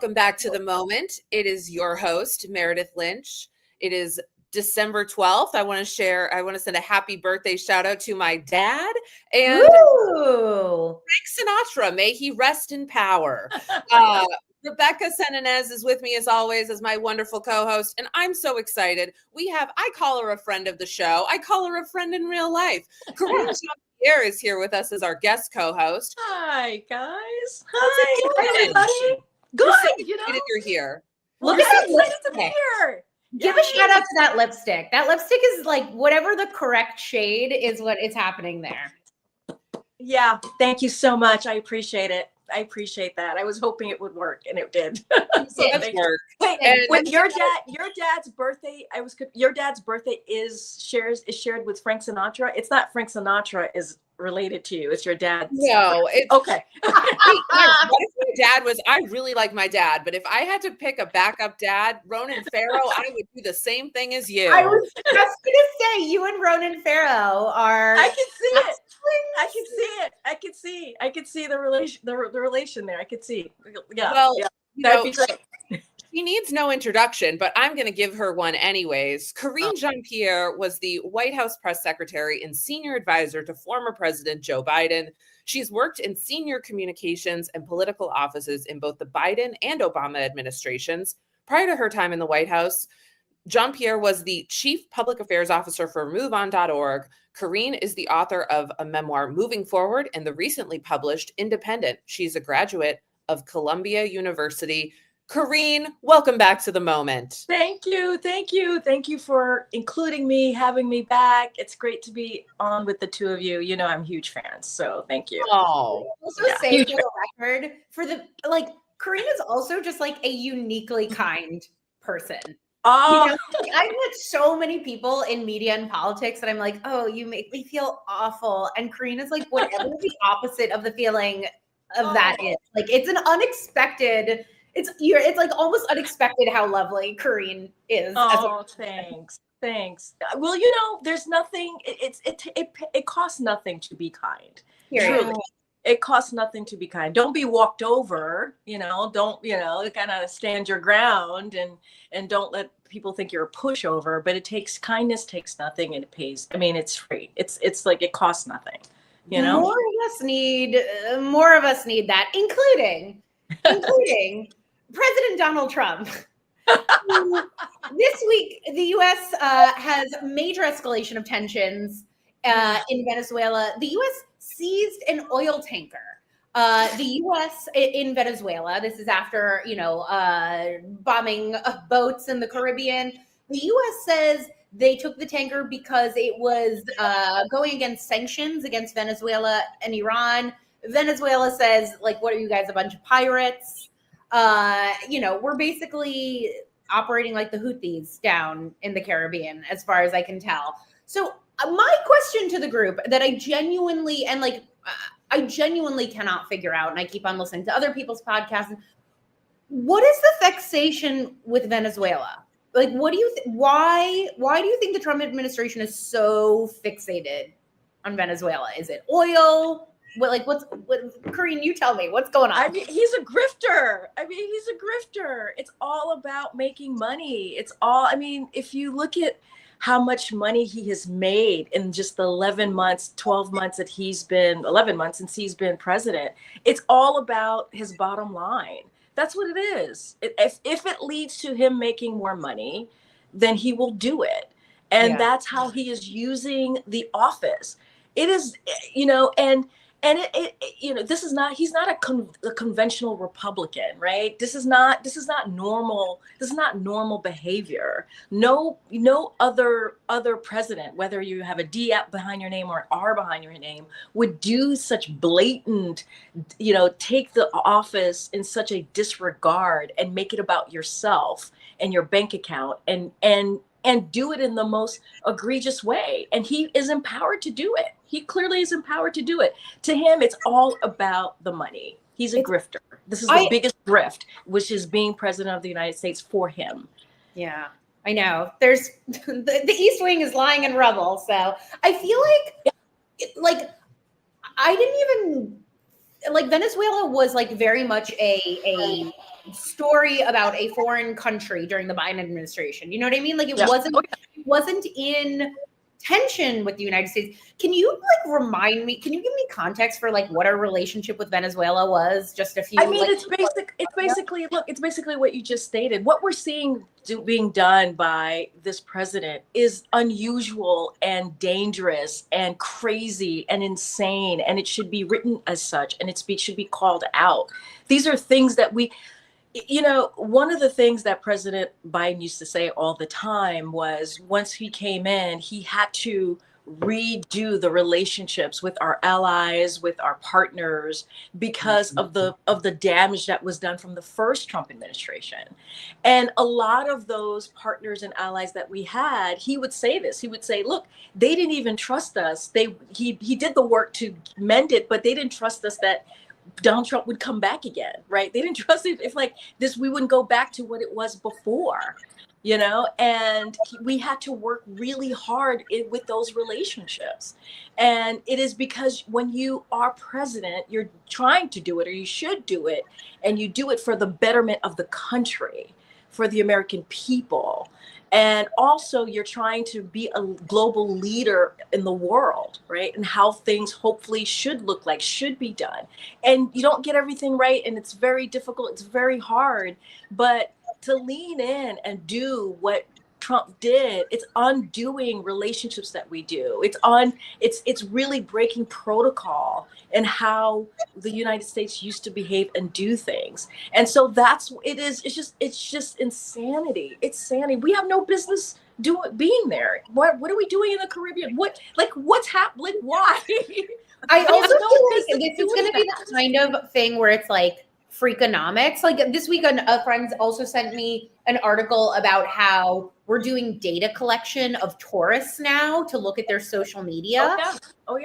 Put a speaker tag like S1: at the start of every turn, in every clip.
S1: welcome back to The Moment. It is your host, Meredith Lynch. It is December 12th. I want to send a happy birthday shout out to my dad and Frank Sinatra. May he rest in power. Rebecca Senanez is with me as always as my wonderful co-host, and I'm so excited. I call her a friend of the show. I call her a friend in real life. Karine Jean-Pierre is here with us as our guest co-host.
S2: Hi, guys.
S1: Hi,
S2: everybody.
S1: Good. So excited you're here.
S3: Look at that
S2: lipstick.
S3: Give a shout out to that lipstick. That lipstick is like whatever the correct shade is what is happening there.
S2: Yeah, thank you so much. I appreciate it. I appreciate that. I was hoping it would work, and it did.
S1: It worked.
S2: Wait, with your dad's birthday, your dad's birthday is shared with Frank Sinatra. It's not Frank Sinatra is related to you. It's your dad's.
S1: No, it's
S2: okay.
S1: What if my dad was? I really like my dad, but if I had to pick a backup dad, Ronan Farrow, I would do the same thing as you.
S3: I was just gonna say you and Ronan Farrow are.
S2: I can see it. I can see it. I can see the relation. The relation there. I could see. Yeah.
S1: Well,
S2: yeah. That'd be great.
S1: She needs no introduction, but I'm going to give her one anyways. Karine Jean-Pierre was the White House press secretary and senior advisor to former President Joe Biden. She's worked in senior communications and political offices in both the Biden and Obama administrations. Prior to her time in the White House, Jean-Pierre was the chief public affairs officer for MoveOn.org. Karine is the author of a memoir, Moving Forward, and the recently published Independent. She's a graduate of Columbia University. Karine, welcome back to The Moment.
S2: Thank you. Thank you for including me, having me back. It's great to be on with the two of you. You know, I'm huge fans, so thank you.
S3: Oh, also say for the record, Karine is also just like a uniquely kind person.
S2: Oh,
S3: you know, I've met so many people in media and politics that I'm like, oh, you make me feel awful. And Karine is like whatever the opposite of the feeling of that is. Like it's an unexpected. It's like almost unexpected how lovely Karine is.
S2: Oh, thanks. Well, you know, there's nothing. It costs nothing to be kind. Truly, it costs nothing to be kind. Don't be walked over. You know, don't kind of stand your ground and don't let people think you're a pushover. But kindness takes nothing, and it pays. I mean, it's free. It's like it costs nothing. You know,
S3: more of us need that, including President Donald Trump. This week, the U.S. has major escalation of tensions in Venezuela. The U.S. seized an oil tanker. The U.S. in Venezuela, this is after, bombing boats in the Caribbean. The U.S. says they took the tanker because it was going against sanctions against Venezuela and Iran. Venezuela says, like, what are you guys, a bunch of pirates? We're basically operating like the Houthis down in the Caribbean, as far as I can tell. So my question to the group that I genuinely cannot figure out, and I keep on listening to other people's podcasts, what is the fixation with Venezuela? Like, what do you why do you think the Trump administration is so fixated on Venezuela? Is it oil? Karine, you tell me what's going on.
S2: I mean, he's a grifter. It's all about making money. If you look at how much money he has made in just the 11 months since he's been president, it's all about his bottom line. That's what it is. If it leads to him making more money, then he will do it. And that's how he is using the office. It is, he's not a conventional Republican, right? This is not normal. This is not normal behavior. No other president, whether you have a D behind your name or an R behind your name, would do such blatant, take the office in such a disregard and make it about yourself and your bank account and do it in the most egregious way. And he is empowered to do it. He clearly is empowered to do it. To him, it's all about the money. He's a grifter. This is the biggest grift, which is being president of the United States for him.
S3: Yeah, I know. There's the East Wing is lying in rubble. So I feel like I didn't even like Venezuela was like very much a story about a foreign country during the Biden administration. You know what I mean? Like it wasn't in tension with the United States. Can you like remind me? Can you give me context for like what our relationship with Venezuela was just a few?
S2: I mean, it's basically look, it's basically what you just stated. What we're seeing being done by this president is unusual and dangerous and crazy and insane, and it should be written as such, and should be called out. These are things that one of the things that President Biden used to say all the time was once he came in, he had to redo the relationships with our allies, with our partners, because of the damage that was done from the first Trump administration. And a lot of those partners and allies that we had, he would say this. He would say, look, they didn't even trust us. He did the work to mend it, but they didn't trust us that Donald Trump would come back again, right? They didn't trust it if like this, we wouldn't go back to what it was before, and we had to work really hard with those relationships. And it is because when you are president, you're trying to do it, or you should do it, and you do it for the betterment of the country, for the American people. And also you're trying to be a global leader in the world, right? And how things hopefully should look like, should be done. And you don't get everything right. And it's very difficult. It's very hard. But to lean in and do what Trump did, it's undoing relationships that we do. It's really breaking protocol and how the United States used to behave and do things. And so it's just insanity. It's sanity. We have no business being there. What are we doing in the Caribbean? What's happening? Like, why?
S3: I also feel like this is going to be the kind of thing where it's like Freakonomics. Like this week, a friend also sent me an article about how we're doing data collection of tourists now to look at their social media. Oh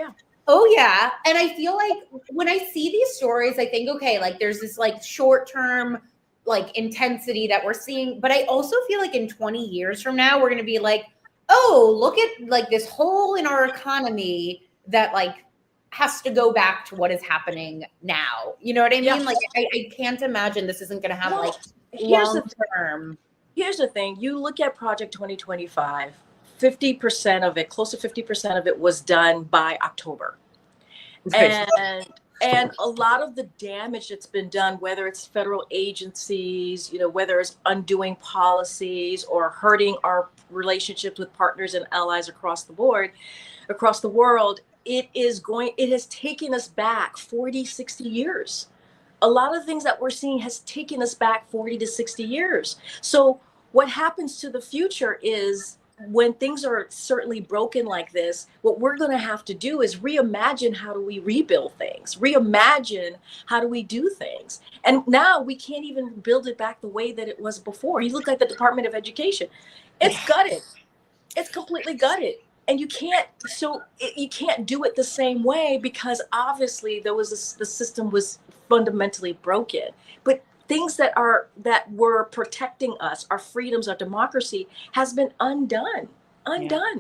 S3: yeah. And I feel like when I see these stories, I think, okay, like there's this like short-term like intensity that we're seeing, but I also feel like in 20 years from now, we're going to be like, oh, look at like this hole in our economy that like has to go back to what is happening now. You know what I mean?
S2: Yeah.
S3: Like I can't imagine this isn't going to have like long term.
S2: Here's the thing. You look at Project 2025, 50% of it, close to 50% of it was done by October. And a lot of the damage that's been done, whether it's federal agencies, whether it's undoing policies or hurting our relationships with partners and allies across the board, across the world, it has taken us back 40, 60 years. A lot of things that we're seeing has taken us back 40 to 60 years. So what happens to the future is when things are certainly broken like this, what we're going to have to do is reimagine how do we rebuild things, reimagine how do we do things. And now we can't even build it back the way that it was before. You look at the Department of Education. It's gutted. It's completely gutted. And you can't do it the same way because obviously the system was fundamentally broken. But things that were protecting us, our freedoms, our democracy, has been undone. Yeah.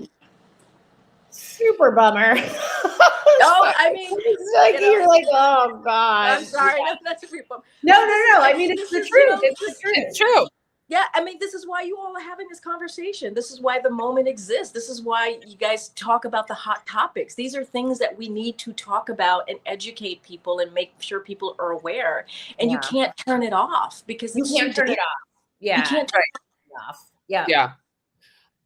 S3: Super bummer.
S2: I mean,
S3: it's like you're like, oh God.
S2: I'm sorry. Yeah. That's a great bummer.
S3: No. I mean, it's the truth. It's true.
S2: Yeah, I mean, this is why you all are having this conversation. This is why the moment exists. This is why you guys talk about the hot topics. These are things that we need to talk about and educate people and make sure people are aware. And you can't turn it off because
S3: you can't turn it off. Yeah.
S2: You can't turn it off.
S3: Yeah.
S1: Yeah.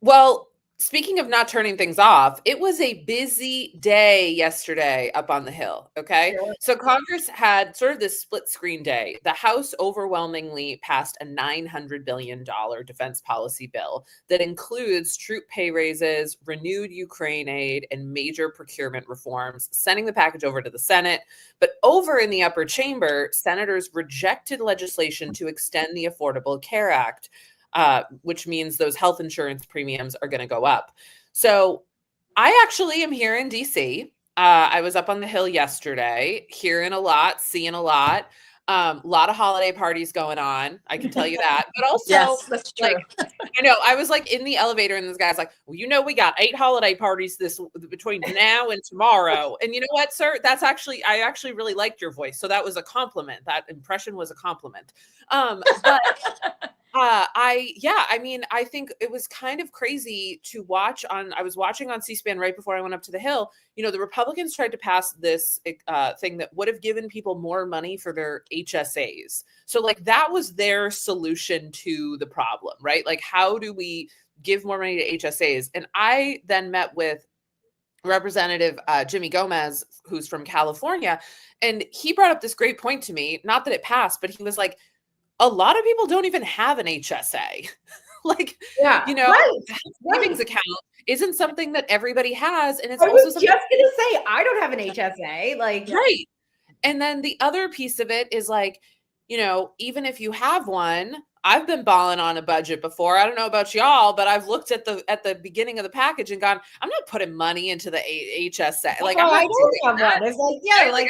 S1: Well, speaking of not turning things off, it was a busy day yesterday up on the Hill. Okay. Sure. So Congress had sort of this split screen day. The House overwhelmingly passed a $900 billion defense policy bill that includes troop pay raises, renewed Ukraine aid, and major procurement reforms, sending the package over to the Senate. But over in the upper chamber, senators rejected legislation to extend the Affordable Care Act, which means those health insurance premiums are going to go up. So I actually am here in DC. I was up on the Hill yesterday, hearing a lot, seeing a lot. A lot of holiday parties going on. I can tell you that. But also,
S2: Yes, that's true.
S1: like, I know I was like in the elevator and this guy's like, well, we got 8 holiday parties between now and tomorrow. And you know what, sir? I actually really liked your voice. So that was a compliment. That impression was a compliment. But I think it was kind of crazy to watch I was watching on C-SPAN right before I went up to the Hill. The Republicans tried to pass this thing that would have given people more money for their HSAs. So like that was their solution to the problem, right? Like, how do we give more money to HSAs? And I then met with Representative Jimmy Gomez, who's from California, and he brought up this great point to me, not that it passed, but he was like, a lot of people don't even have an HSA. Like,
S3: right.
S1: savings account isn't something that everybody has. And it's
S3: I
S1: also
S3: was
S1: something
S3: just gonna say, I don't have an HSA. Like,
S1: right. And then the other piece of it is like, even if you have one, I've been balling on a budget before. I don't know about y'all, but I've looked at the beginning of the package and gone, I'm not putting money into the HSA. Like,
S3: I
S1: I'm not
S3: don't have one. It's like, yeah, like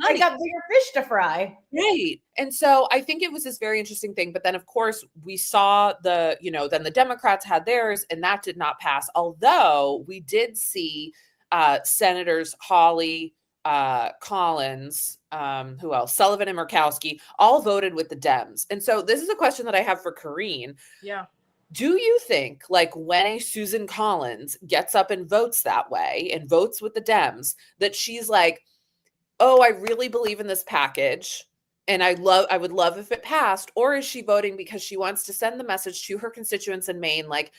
S3: I got bigger fish to fry.
S1: Right. And so I think it was this very interesting thing. But then, of course, we saw then the Democrats had theirs and that did not pass. Although we did see Senators Hawley, Collins, who else? Sullivan and Murkowski all voted with the Dems. And so this is a question that I have for Karine.
S2: Yeah.
S1: Do you think, like, when a Susan Collins gets up and votes that way and votes with the Dems, that she's like, oh, I really believe in this package and I would love if it passed? Or is she voting because she wants to send the message to her constituents in Maine, like,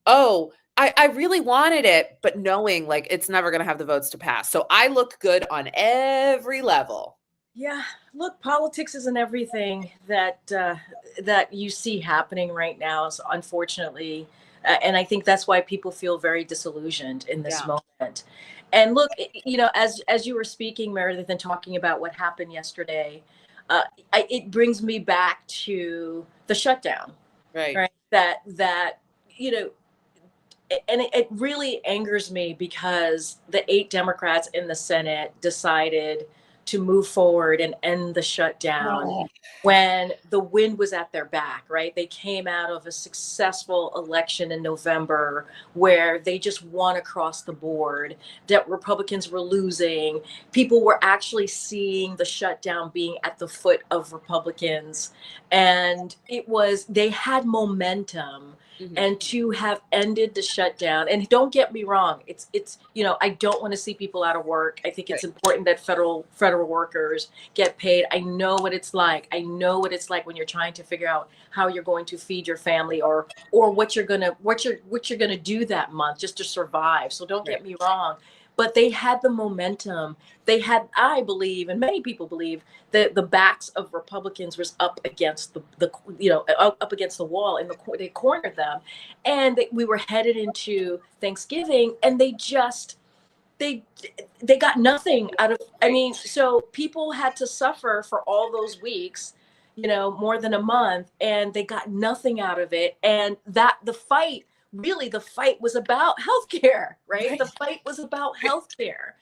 S1: oh, I really wanted it, but knowing like it's never going to have the votes to pass. So I look good on every level.
S2: Yeah, look, politics isn't everything that you see happening right now, so unfortunately, and I think that's why people feel very disillusioned in this moment. And look, as you were speaking, Meredith, and talking about what happened yesterday, it brings me back to the shutdown, right? That and it really angers me because the 8 Democrats in the Senate decided to move forward and end the shutdown when the wind was at their back, right? They came out of a successful election in November where they just won across the board, that Republicans were losing. People were actually seeing the shutdown being at the foot of Republicans. And they had momentum. Mm-hmm. And to have ended the shutdown, and don't get me wrong, it's I don't want to see people out of work. I think it's important that federal workers get paid. I know what it's like. I know what it's like when you're trying to figure out how you're going to feed your family or what you're gonna do that month just to survive. So don't get me wrong. But they had the momentum. They had, I believe, and many people believe, that the backs of Republicans was up against up against the wall, and they cornered them, and we were headed into Thanksgiving, and they got nothing out of. I mean, so people had to suffer for all those weeks, more than a month, and they got nothing out of it, and the fight was about healthcare, right? The fight was about healthcare.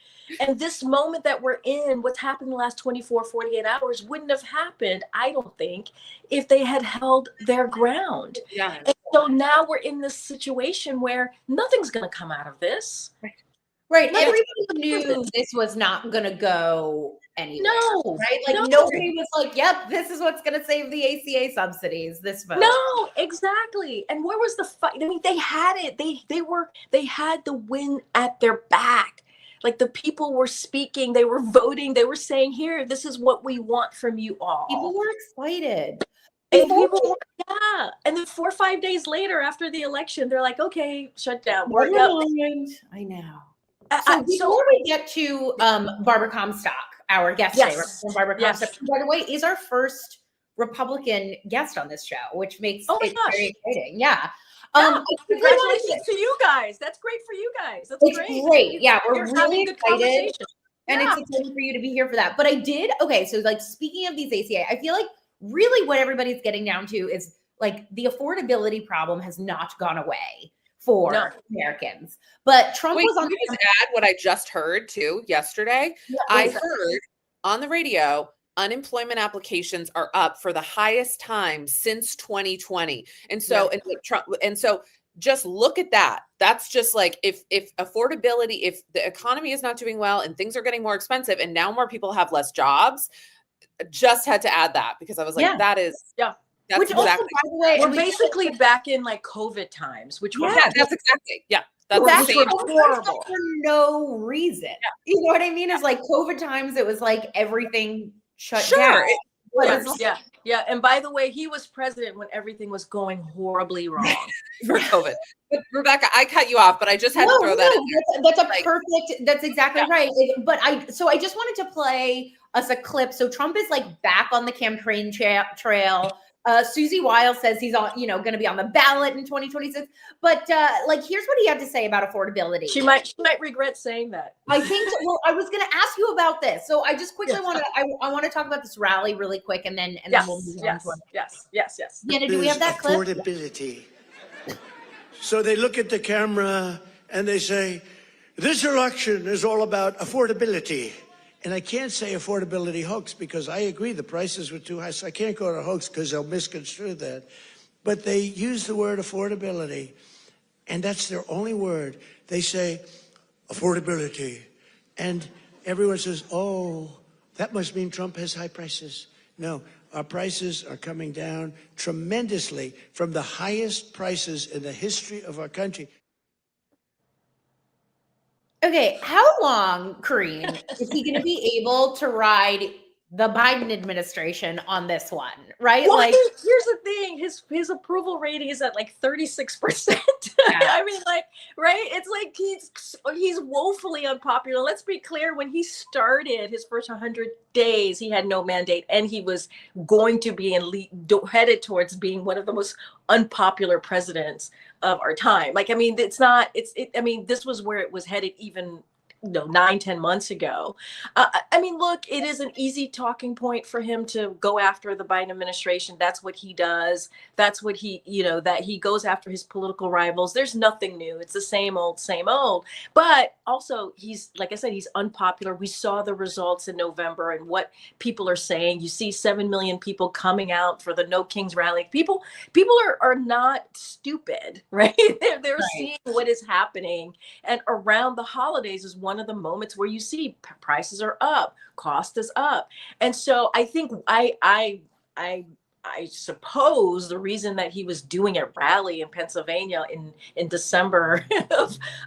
S2: And this moment that we're in, what's happened in the last 24, 48 hours wouldn't have happened, I don't think, if they had held their ground. Yeah. And so now we're in this situation where nothing's going to come out of this.
S3: Right. Everybody knew this was not going to go anywhere. No. Right? Like nobody was like, yep, this is what's going to save the ACA subsidies, this vote.
S2: No, exactly. And where was the fight? I mean, they had it. They had the win at their back. Like the people were speaking, they were voting, they were saying, here, this is what we want from you all.
S3: People were excited.
S2: And and then 4 or 5 days later after the election, they're like, okay, shut down.
S3: I know. So before we get to Barbara Comstock, our guest today, Barbara Comstock, by the way, is our first Republican guest on this show, which makes it very exciting. Yeah.
S2: Congratulations to you guys. That's great for you guys. That's
S3: great. Yeah, we're really excited. And it's exciting for you to be here for that. But so like speaking of these ACA, I feel like really what everybody's getting down to is like the affordability problem has not gone away for Americans. But Trump was on.
S1: Can you just add what I just heard too yesterday? Yeah, I heard on the radio unemployment applications are up for the highest time since 2020. And so, and so just look at that. That's just like, if affordability, if the economy is not doing well and things are getting more expensive and now more people have less jobs, just had to add that because I was like, that is, that's
S3: which
S1: exactly.
S3: also, by the way,
S2: we're basically back in like COVID times, which was
S1: that's exactly, that's
S3: Well,
S1: the same.
S3: horrible for no reason. You know what I mean? It's like COVID times. It was like everything shut down.
S2: And by the way, he was president when everything was going horribly wrong
S1: for COVID. But Rebecca, I cut you off, but I just had to throw that in.
S3: That's a perfect. That's exactly right. But I just wanted to play us a clip. So Trump is like back on the campaign trail. Susie Wiles says he's on, going to be on the ballot in 2026. But like, here's what he had to say about affordability.
S2: She might regret saying that.
S3: I think. Well, I was going to ask you about this, so I just quickly want to. I want to talk about this rally really quick, and then we'll move on to it.
S2: Yes.
S3: Nina, do we have that clip?
S4: Affordability. So they look at the camera and they say, "This election is all about affordability." And I can't say affordability hoax because I agree the prices were too high, so I can't go to hoax because they'll misconstrue that. But they use the word affordability, and that's their only word. They say affordability, and everyone says, oh, that must mean Trump has high prices. No, our prices are coming down tremendously from the highest prices in the history of our country.
S3: Okay, how long, Karine, is he going to be able to ride the Biden administration on this one? Right?
S2: Well,
S3: like,
S2: here's the thing: his approval rating is at like 36%. I mean, like, right? It's like he's woefully unpopular. Let's be clear: when he started his first 100 days, he had no mandate, and he was going to be headed towards being one of the most unpopular presidents of our time. Like, I mean, I mean, this was where it was headed even 9-10 months ago. I mean, look, it is an easy talking point for him to go after the Biden administration. That's what he does. That's what he, that he goes after his political rivals. There's nothing new. It's the same old, same old. But also, he's, like I said, he's unpopular. We saw the results in November and what people are saying. You see 7 million people coming out for the No Kings rally. People are not stupid, right? They're seeing what is happening. And around the holidays is one of the moments where you see prices are up, cost is up. And so I think I suppose the reason that he was doing a rally in Pennsylvania in December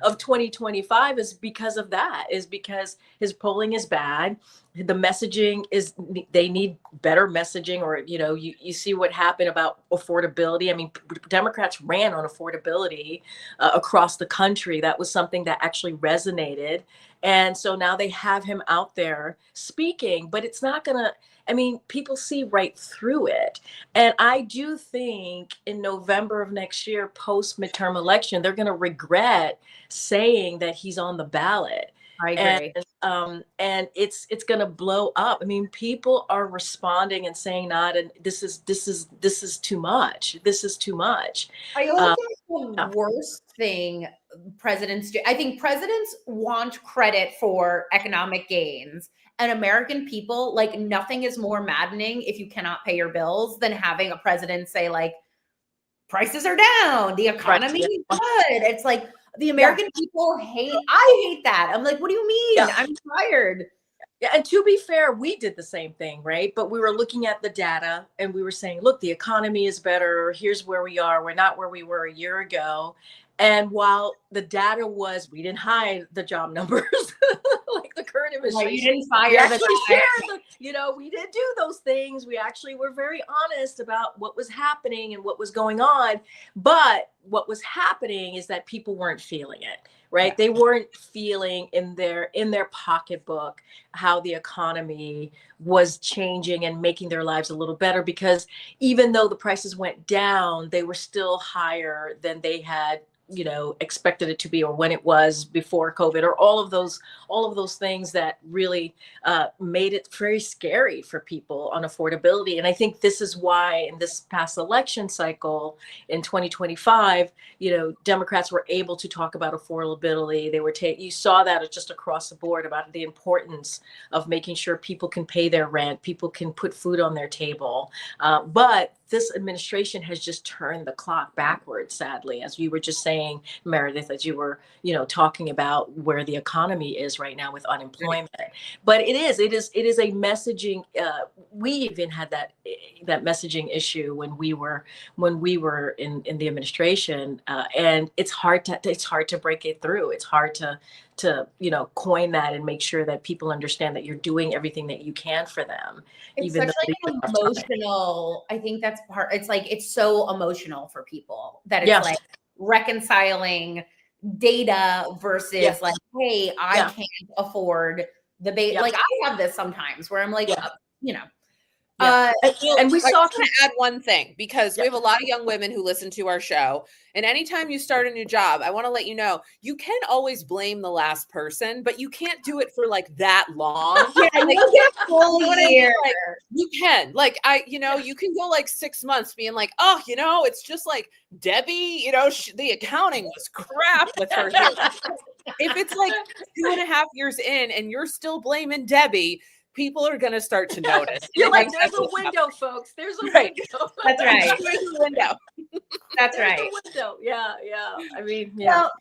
S2: of 2025 is because of that, is because his polling is bad. The messaging is, they need better messaging, or, you see what happened about affordability. I mean, Democrats ran on affordability across the country. That was something that actually resonated. And so now they have him out there speaking, but it's not gonna, I mean, people see right through it. And I do think in November of next year, post midterm election, they're going to regret saying that he's on the ballot.
S3: I agree.
S2: And it's going to blow up. I mean, people are responding and saying and this is too much. This is too much.
S3: I also think the worst thing presidents do, I think presidents want credit for economic gains, and American people, like, nothing is more maddening if you cannot pay your bills than having a president say, like, prices are down, the economy is good. It's like, the American people I hate that. I'm like, what do you mean? I'm tired.
S2: Yeah, and to be fair, we did the same thing, right? But we were looking at the data and we were saying, look, the economy is better. Here's where we are. We're not where we were a year ago. And while the data was, we didn't hide the job numbers like the current administration.
S3: You didn't fire
S2: we did do those things. We actually were very honest about what was happening and what was going on. But what was happening is that people weren't feeling it, right? They weren't feeling in their pocketbook how the economy was changing and making their lives a little better, because even though the prices went down, they were still higher than they had expected it to be, or when it was before COVID, or all of those things that really made it very scary for people on affordability. And I think this is why in this past election cycle in 2025, Democrats were able to talk about affordability. They were you saw that just across the board about the importance of making sure people can pay their rent, people can put food on their table. But this administration has just turned the clock backwards, sadly, as you were just saying, Meredith, as you were, talking about where the economy is right now with unemployment. But it is a messaging. We even had that messaging issue when we were in the administration, and it's hard to break it through. It's hard to coin that and make sure that people understand that you're doing everything that you can for them.
S3: It's such like an emotional, I think that's part, it's like, it's so emotional for people that it's like reconciling data versus like, hey, I can't afford the base. Like I have this sometimes where I'm like,
S1: and we saw. To add one thing, because we have a lot of young women who listen to our show, and anytime you start a new job, I want to let you know you can always blame the last person, but you can't do it for like that long.
S3: You
S1: can, you can go like 6 months being like, oh, it's just like Debbie, the accounting was crap with her. If it's like 2.5 years in and you're still blaming Debbie, people are going to start to notice.
S2: You're like, there's a window, folks. There's a window.
S3: That's right.
S1: There's a window.
S3: That's
S2: there's
S3: right.
S2: A window. Yeah. I mean,
S3: Well,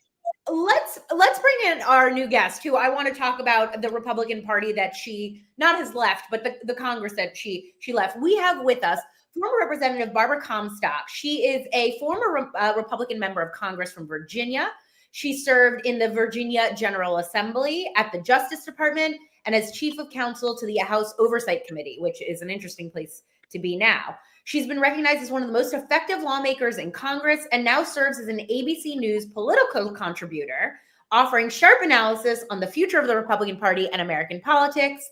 S3: let's bring in our new guest, who I want to talk about the Republican Party that she not has left, but the Congress that she left. We have with us former Representative Barbara Comstock. She is a former Republican member of Congress from Virginia. She served in the Virginia General Assembly, at the Justice Department, and as chief of counsel to the House Oversight Committee, which is an interesting place to be now. She's been recognized as one of the most effective lawmakers in Congress and now serves as an ABC News political contributor, offering sharp analysis on the future of the Republican Party and American politics.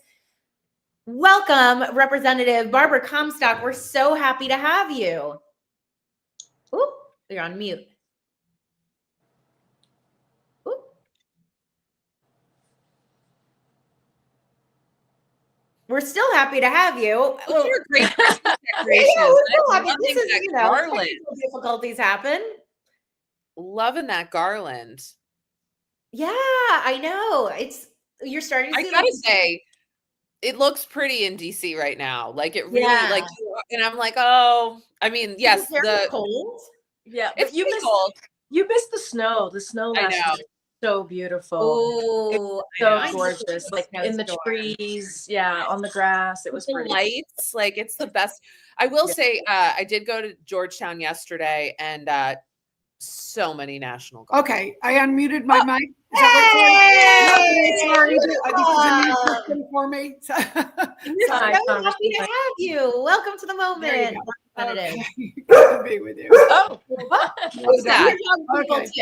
S3: Welcome, Representative Barbara Comstock. We're so happy to have you. Ooh, you're on mute. We're still happy to have you.
S1: You're a great
S3: garland. Difficulties happen.
S1: Loving that garland.
S3: Yeah, I know. You're starting to see.
S1: I gotta say, it looks pretty in DC right now. Like it really, and I'm like, oh, I mean, yes,
S3: the cold.
S2: Yeah,
S1: it's cold.
S2: You missed the snow. The snow last year. So beautiful.
S3: Oh,
S2: so gorgeous. Like in the trees, on the grass. It was pretty.
S1: Lights, like it's the best. I will say, I did go to Georgetown yesterday, and so many National Guard.
S5: Okay, I unmuted my mic. Is that sorry, this is a new system for me.
S3: So happy to have you. Welcome to the moment.
S5: Okay. Good to be with you.
S2: Oh,
S3: who's that?
S5: Okay.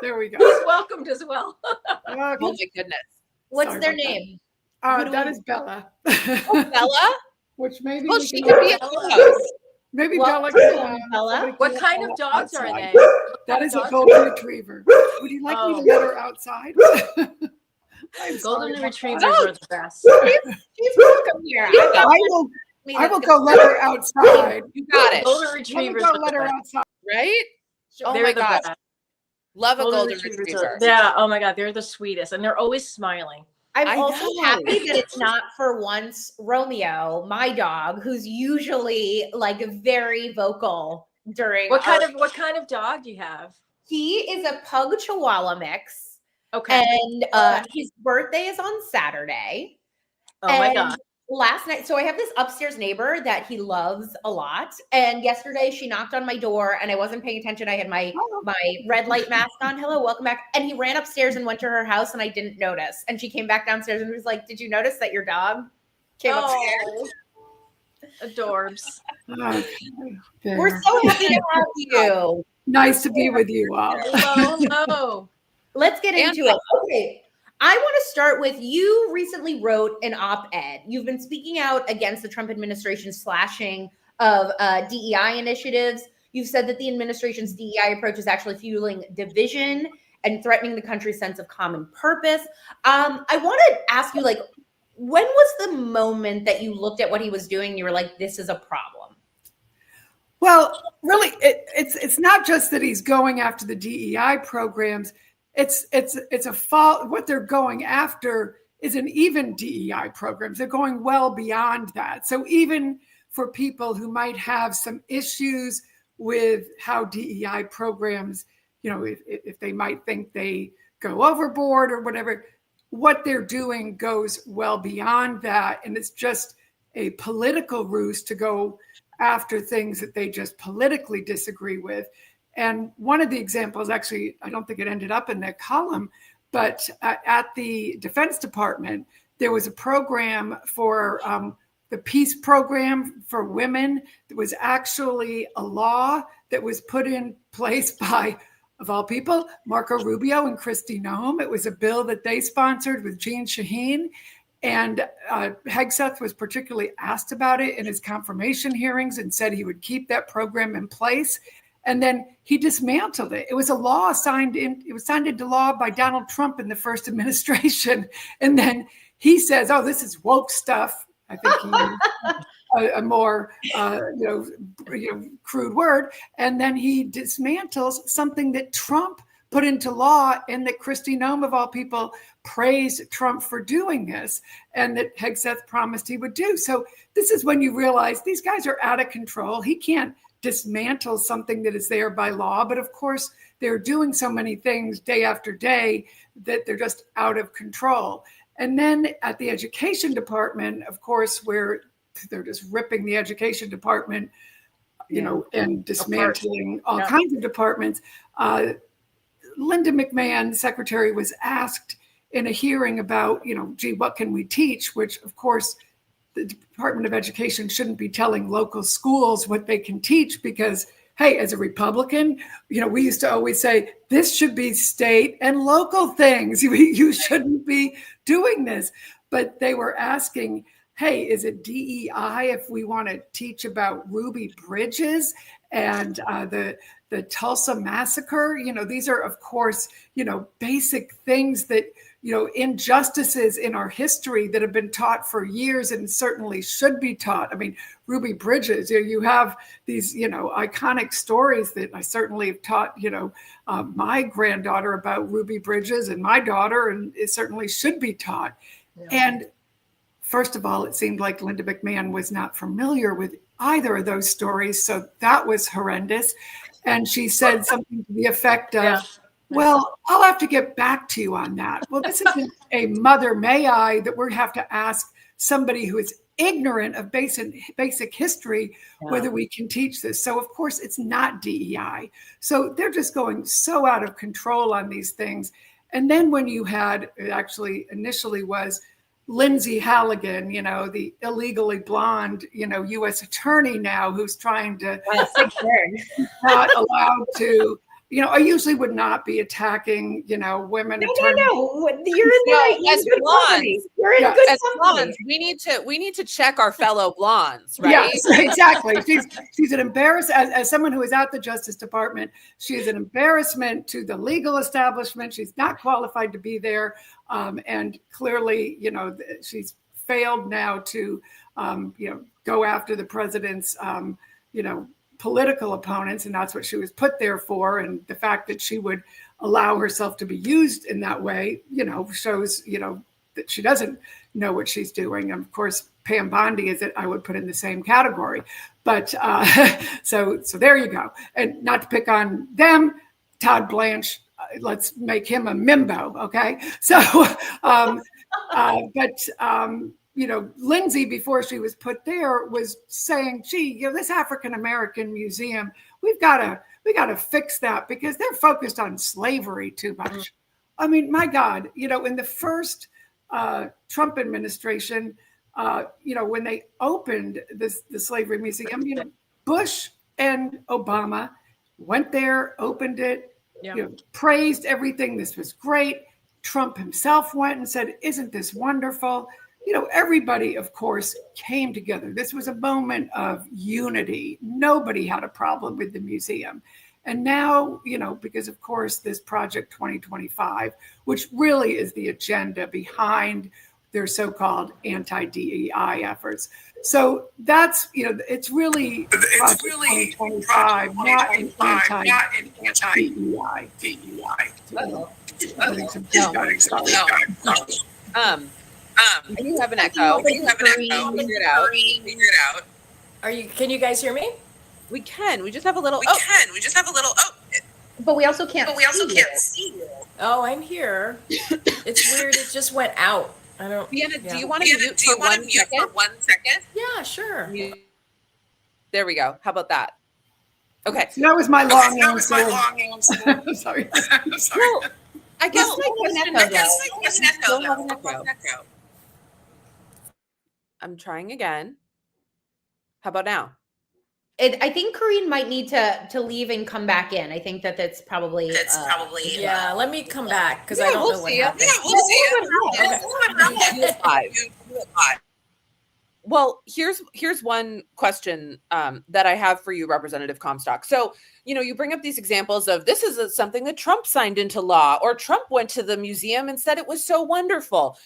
S5: There we go.
S2: He's welcomed as well.
S1: Oh my goodness.
S3: What's their name?
S5: That is Bella.
S1: Oh, Bella?
S5: Which maybe
S1: she could be a co-host.
S5: Maybe Bella can.
S3: Bella?
S2: What kind of dogs are they?
S5: That is a golden retriever. Would you like me to let her outside?
S2: Golden retrievers are the best.
S3: She's welcome here.
S5: I will go let her outside.
S1: You got it.
S2: Golden retrievers.
S5: Go let her outside.
S1: Right? Oh my gosh. Love a golden retriever.
S2: Yeah. Oh my God. They're the sweetest. And they're always smiling.
S3: I'm also happy that it's not for once Romeo, my dog, who's usually like very vocal during.
S2: What kind of dog do you have?
S3: He is a pug chihuahua mix.
S2: Okay.
S3: And his birthday is on Saturday.
S2: Oh my God.
S3: Last night, so I have this upstairs neighbor that he loves a lot. And yesterday she knocked on my door and I wasn't paying attention. I had my red light mask on. Hello, welcome back. And he ran upstairs and went to her house and I didn't notice. And she came back downstairs and was like, did you notice that your dog came upstairs?
S2: Adorbs.
S3: We're so happy to have you.
S5: Nice to be with you all.
S2: Hello.
S3: Let's get into it. Okay. I want to start with, you recently wrote an op-ed. You've been speaking out against the Trump administration's slashing of DEI initiatives. You've said that the administration's DEI approach is actually fueling division and threatening the country's sense of common purpose. I want to ask you, like, when was the moment that you looked at what he was doing and you were like, this is a problem?
S5: Well, really, it's not just that he's going after the DEI programs. It's a fault. What they're going after isn't even DEI programs. They're going well beyond that. So even for people who might have some issues with how DEI programs, if they might think they go overboard or whatever, what they're doing goes well beyond that. And it's just a political ruse to go after things that they just politically disagree with. And one of the examples, actually, I don't think it ended up in that column, but at the Defense Department, there was a program for the peace program for women. That was actually a law that was put in place by, of all people, Marco Rubio and Kristi Noem. It was a bill that they sponsored with Jeanne Shaheen. And Hegseth was particularly asked about it in his confirmation hearings and said he would keep that program in place. And then he dismantled it. It was a law signed into law by Donald Trump in the first administration. And then he says, oh, this is woke stuff. I think he used a more crude word. And then he dismantles something that Trump put into law and that Kristi Noem, of all people, praised Trump for doing this and that Hegseth promised he would do. So this is when you realize these guys are out of control. He can't dismantle something that is there by law. But of course, they're doing so many things day after day that they're just out of control. And then at the education department, of course, where they're just ripping the education department, and dismantling all kinds of departments. Linda McMahon, secretary, was asked in a hearing about, what can we teach? Which, of course, the Department of Education shouldn't be telling local schools what they can teach because, hey, as a Republican, we used to always say, this should be state and local things. You shouldn't be doing this. But they were asking, hey, is it DEI if we want to teach about Ruby Bridges and the Tulsa massacre? These are, of course, basic things that, injustices in our history that have been taught for years and certainly should be taught. I mean, Ruby Bridges, you have these, iconic stories that I certainly have taught, my granddaughter about Ruby Bridges and my daughter, and it certainly should be taught. Yeah. And first of all, it seemed like Linda McMahon was not familiar with either of those stories. So that was horrendous. And she said something to the effect of, well, I'll have to get back to you on that. Well, this isn't a mother may I that we have to ask somebody who is ignorant of basic history whether we can teach this. So, of course, it's not DEI. So they're just going so out of control on these things. And then when you had, it actually initially was Lindsay Halligan, the illegally blonde, U.S. attorney now who's trying to not allowed to, I usually would not be attacking, women.
S3: No. You're in good company. You're in good company.
S1: We need to check our fellow blondes, right?
S5: Yes, exactly. She's an embarrassment as someone who is at the Justice Department. She is an embarrassment to the legal establishment. She's not qualified to be there. And clearly, she's failed now to, go after the president's, political opponents. And that's what she was put there for. And the fact that she would allow herself to be used in that way, shows, that she doesn't know what she's doing. And of course, Pam Bondi is I would put in the same category. But so there you go. And not to pick on them, Todd Blanche, let's make him a mimbo, okay? So, Lindsay, before she was put there, was saying, gee, this African-American museum, we got to fix that because they're focused on slavery too much. I mean, my God, in the first Trump administration, when they opened the slavery museum, Bush and Obama went there, opened it, praised everything. This was great. Trump himself went and said, isn't this wonderful? everybody, of course, came together. This was a moment of unity. Nobody had a problem with the museum. And now, because of course, this Project 2025, which really is the agenda behind their so-called anti-DEI efforts. So that's, it's really Project 2025, not an anti-DEI.
S1: You have an echo. Figure it out.
S2: Can you guys hear me?
S1: We can. We just have a little.
S3: But we also can't.
S2: See you. Oh, I'm here. It's weird. It just went out. I don't.
S1: Vienna, do you want to mute for 1 second?
S2: Yeah, sure.
S1: There we go. How about that? Okay.
S5: So that was my long answer. I'm sorry.
S1: Well, I guess my question. I'm trying again. How about now?
S3: I think Karine might need to leave and come back in. I think that's probably.
S2: Yeah, let me come back because I don't know what happened.
S1: Well, here's one question that I have for you, Representative Comstock. So, you bring up these examples of this is something that Trump signed into law, or Trump went to the museum and said it was so wonderful.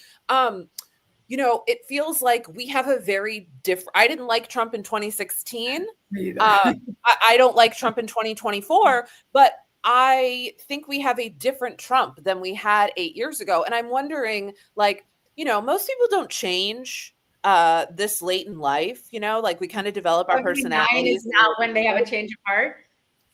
S1: It feels like we have a very different. I didn't like Trump in 2016. I don't like Trump in 2024, but I think we have a different Trump than we had 8 years ago. And I'm wondering, most people don't change this late in life, we kind of develop our personalities.
S3: Is not when they have a change of heart.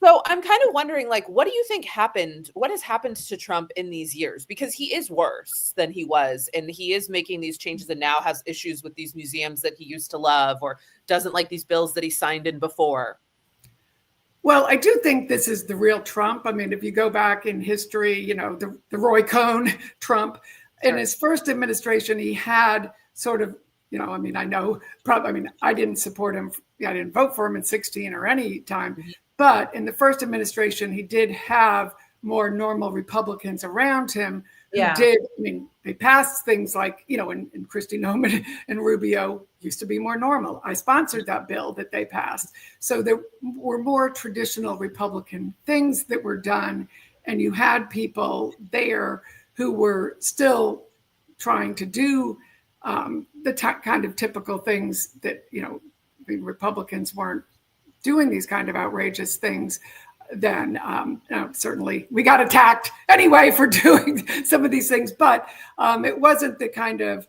S1: So I'm kind of wondering, what do you think happened? What has happened to Trump in these years? Because he is worse than he was, and he is making these changes and now has issues with these museums that he used to love, or doesn't like these bills that he signed in before.
S5: Well, I do think this is the real Trump. I mean, if you go back in history, the Roy Cohn Trump, in his first administration, he had sort of, I didn't support him. I didn't vote for him in 2016 or any time. But in the first administration, he did have more normal Republicans around him who did. They passed things like, and Kristi Noem and Rubio used to be more normal. I sponsored that bill that they passed. So there were more traditional Republican things that were done. And you had people there who were still trying to do the kind of typical things that, Republicans weren't doing these kind of outrageous things. Then certainly we got attacked anyway for doing some of these things, but it wasn't the kind of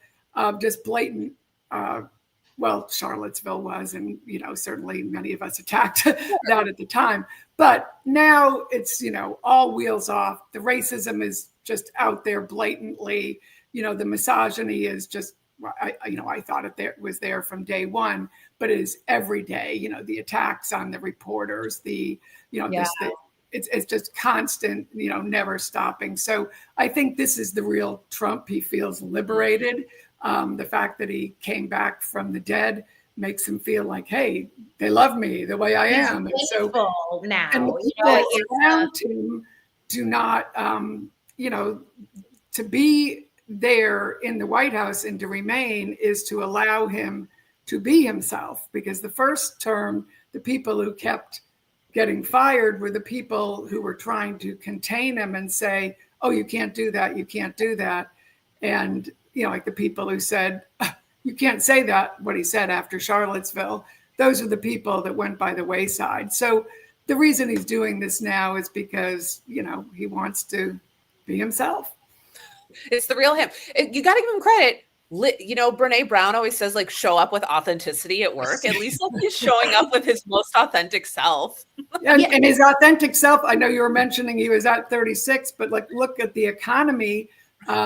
S5: just blatant, Charlottesville was, and certainly many of us attacked that at the time. But now it's all wheels off. The racism is just out there blatantly. The misogyny is just. I thought it was there from day one, but it is every day. The attacks on the reporters, it's just constant, never stopping. So I think this is the real Trump. He feels liberated. The fact that he came back from the dead makes him feel like, hey, they love me the way I am. And so
S3: now,
S5: and the people around him do not, to be there in the White House and to remain is to allow him to be himself, because the first term, the people who kept getting fired were the people who were trying to contain him and say, oh, you can't do that. You can't do that. And, like the people who said, you can't say that, what he said after Charlottesville, those are the people that went by the wayside. So the reason he's doing this now is because, he wants to be himself.
S1: It's the real him. You got to give him credit. Brene Brown always says, show up with authenticity at work. At least he's showing up with his most authentic self.
S5: And his authentic self, I know you were mentioning he was at 36, but look at the economy.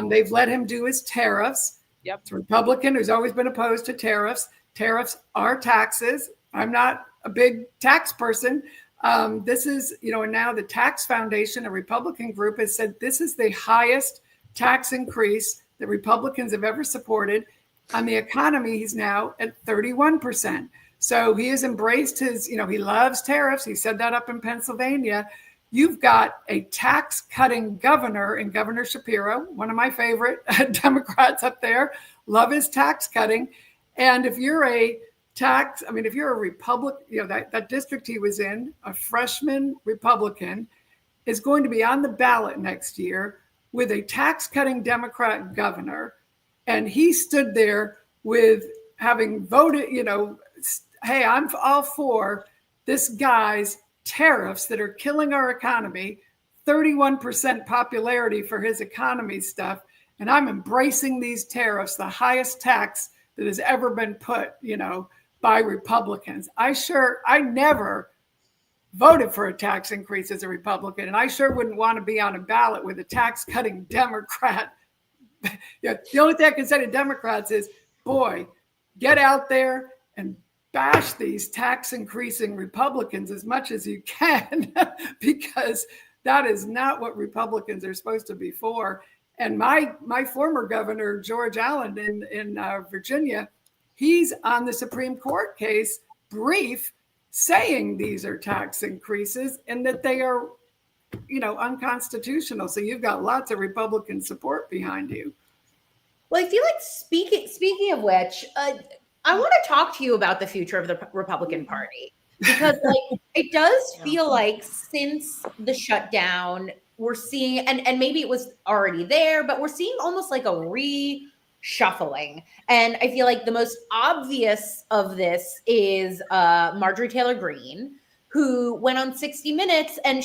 S5: They've let him do his tariffs.
S1: Yep.
S5: It's a Republican who's always been opposed to tariffs. Tariffs are taxes. I'm not a big tax person. This is, and now the Tax Foundation, a Republican group, has said this is the highest tax increase that Republicans have ever supported. On the economy, he's now at 31%. So he has embraced his, he loves tariffs. He said that up in Pennsylvania. You've got a tax cutting governor in Governor Shapiro, one of my favorite Democrats up there, love his tax cutting. And if you're a Republican, that district he was in, a freshman Republican is going to be on the ballot next year with a tax cutting Democrat governor. And he stood there with having voted, hey, I'm all for this guy's tariffs that are killing our economy, 31% popularity for his economy stuff. And I'm embracing these tariffs, the highest tax that has ever been put, by Republicans. I never voted for a tax increase as a Republican, and I sure wouldn't want to be on a ballot with a tax cutting Democrat. The only thing I can say to Democrats is, boy, get out there and bash these tax increasing Republicans as much as you can, because that is not what Republicans are supposed to be for. And my former governor, George Allen in Virginia, he's on the Supreme Court case brief saying these are tax increases and that they are, unconstitutional. So you've got lots of Republican support behind you.
S3: Well, I feel like speaking of which, I want to talk to you about the future of the Republican Party, because it does feel like since the shutdown, we're seeing, and maybe it was already there, but we're seeing almost like a reshuffling. And I feel like the most obvious of this is Marjorie Taylor Greene, who went on 60 Minutes, and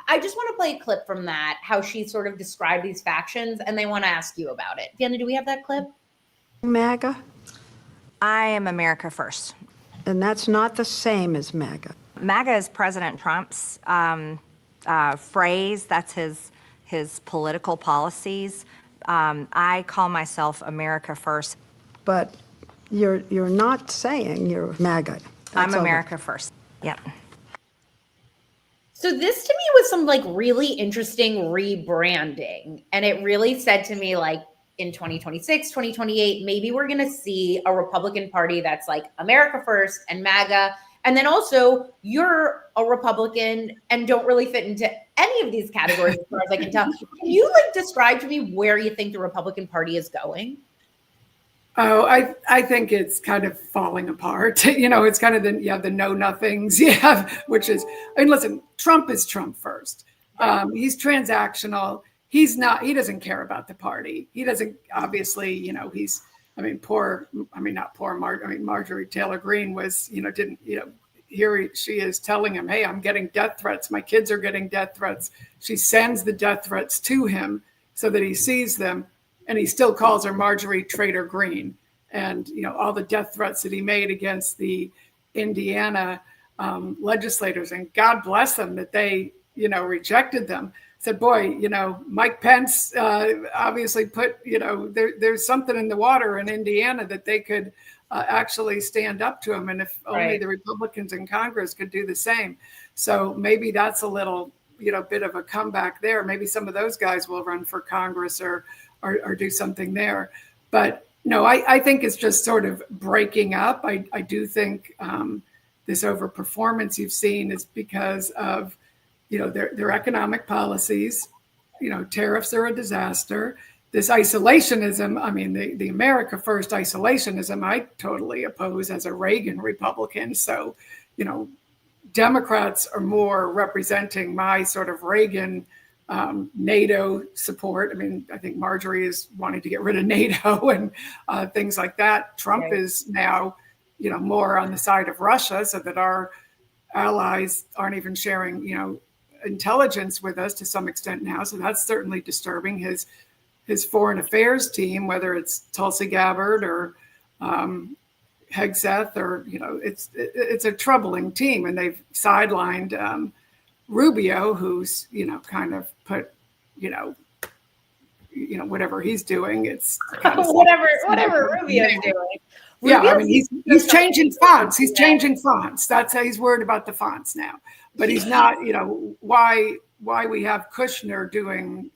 S3: I just want to play a clip from that, how she sort of described these factions, and they want to ask you about it. Fiona, do we have that clip?
S6: MAGA?
S7: I am America First.
S6: And that's not the same as MAGA.
S7: MAGA is President Trump's phrase. That's his political policies. I call myself America First.
S6: But you're not saying you're MAGA.
S7: I'm America First. Yeah.
S3: So this to me was some really interesting rebranding. And it really said to me, in 2026, 2028, maybe we're going to see a Republican Party that's America First and MAGA. And then also you're a Republican and don't really fit into any of these categories as far as I can tell. Can you describe to me where you think the Republican Party is going?
S5: Oh, I think it's kind of falling apart. It's kind of the know nothings. Which is, listen, Trump is Trump first. He's transactional. He doesn't care about the party. He doesn't, obviously, Marjorie Taylor Greene was, here she is telling him, hey, I'm getting death threats. My kids are getting death threats. She sends the death threats to him so that he sees them. And he still calls her Marjorie Traitor Greene. And, all the death threats that he made against the Indiana legislators, and God bless them that they, rejected them. Said, boy, Mike Pence obviously put, there's something in the water in Indiana that they could actually stand up to him. And if only the Republicans in Congress could do the same. So maybe that's a little, bit of a comeback there. Maybe some of those guys will run for Congress or do something there. But no, I think it's just sort of breaking up. I do think this overperformance you've seen is because of, their economic policies. Tariffs are a disaster. This isolationism, the America First isolationism, I totally oppose as a Reagan Republican. So, Democrats are more representing my sort of Reagan NATO support. I think Marjorie is wanting to get rid of NATO and things like that. Trump is now, more on the side of Russia, so that our allies aren't even sharing, intelligence with us to some extent now. So that's certainly disturbing. His foreign affairs team, whether it's Tulsi Gabbard or Hegseth, or it's a troubling team, and they've sidelined Rubio, who's kind of put whatever he's doing, it's kind of
S3: whatever Rubio's doing.
S5: He's changing fonts. He's changing fonts. That's how he's worried about the fonts now. But he's not. Why we have Kushner doing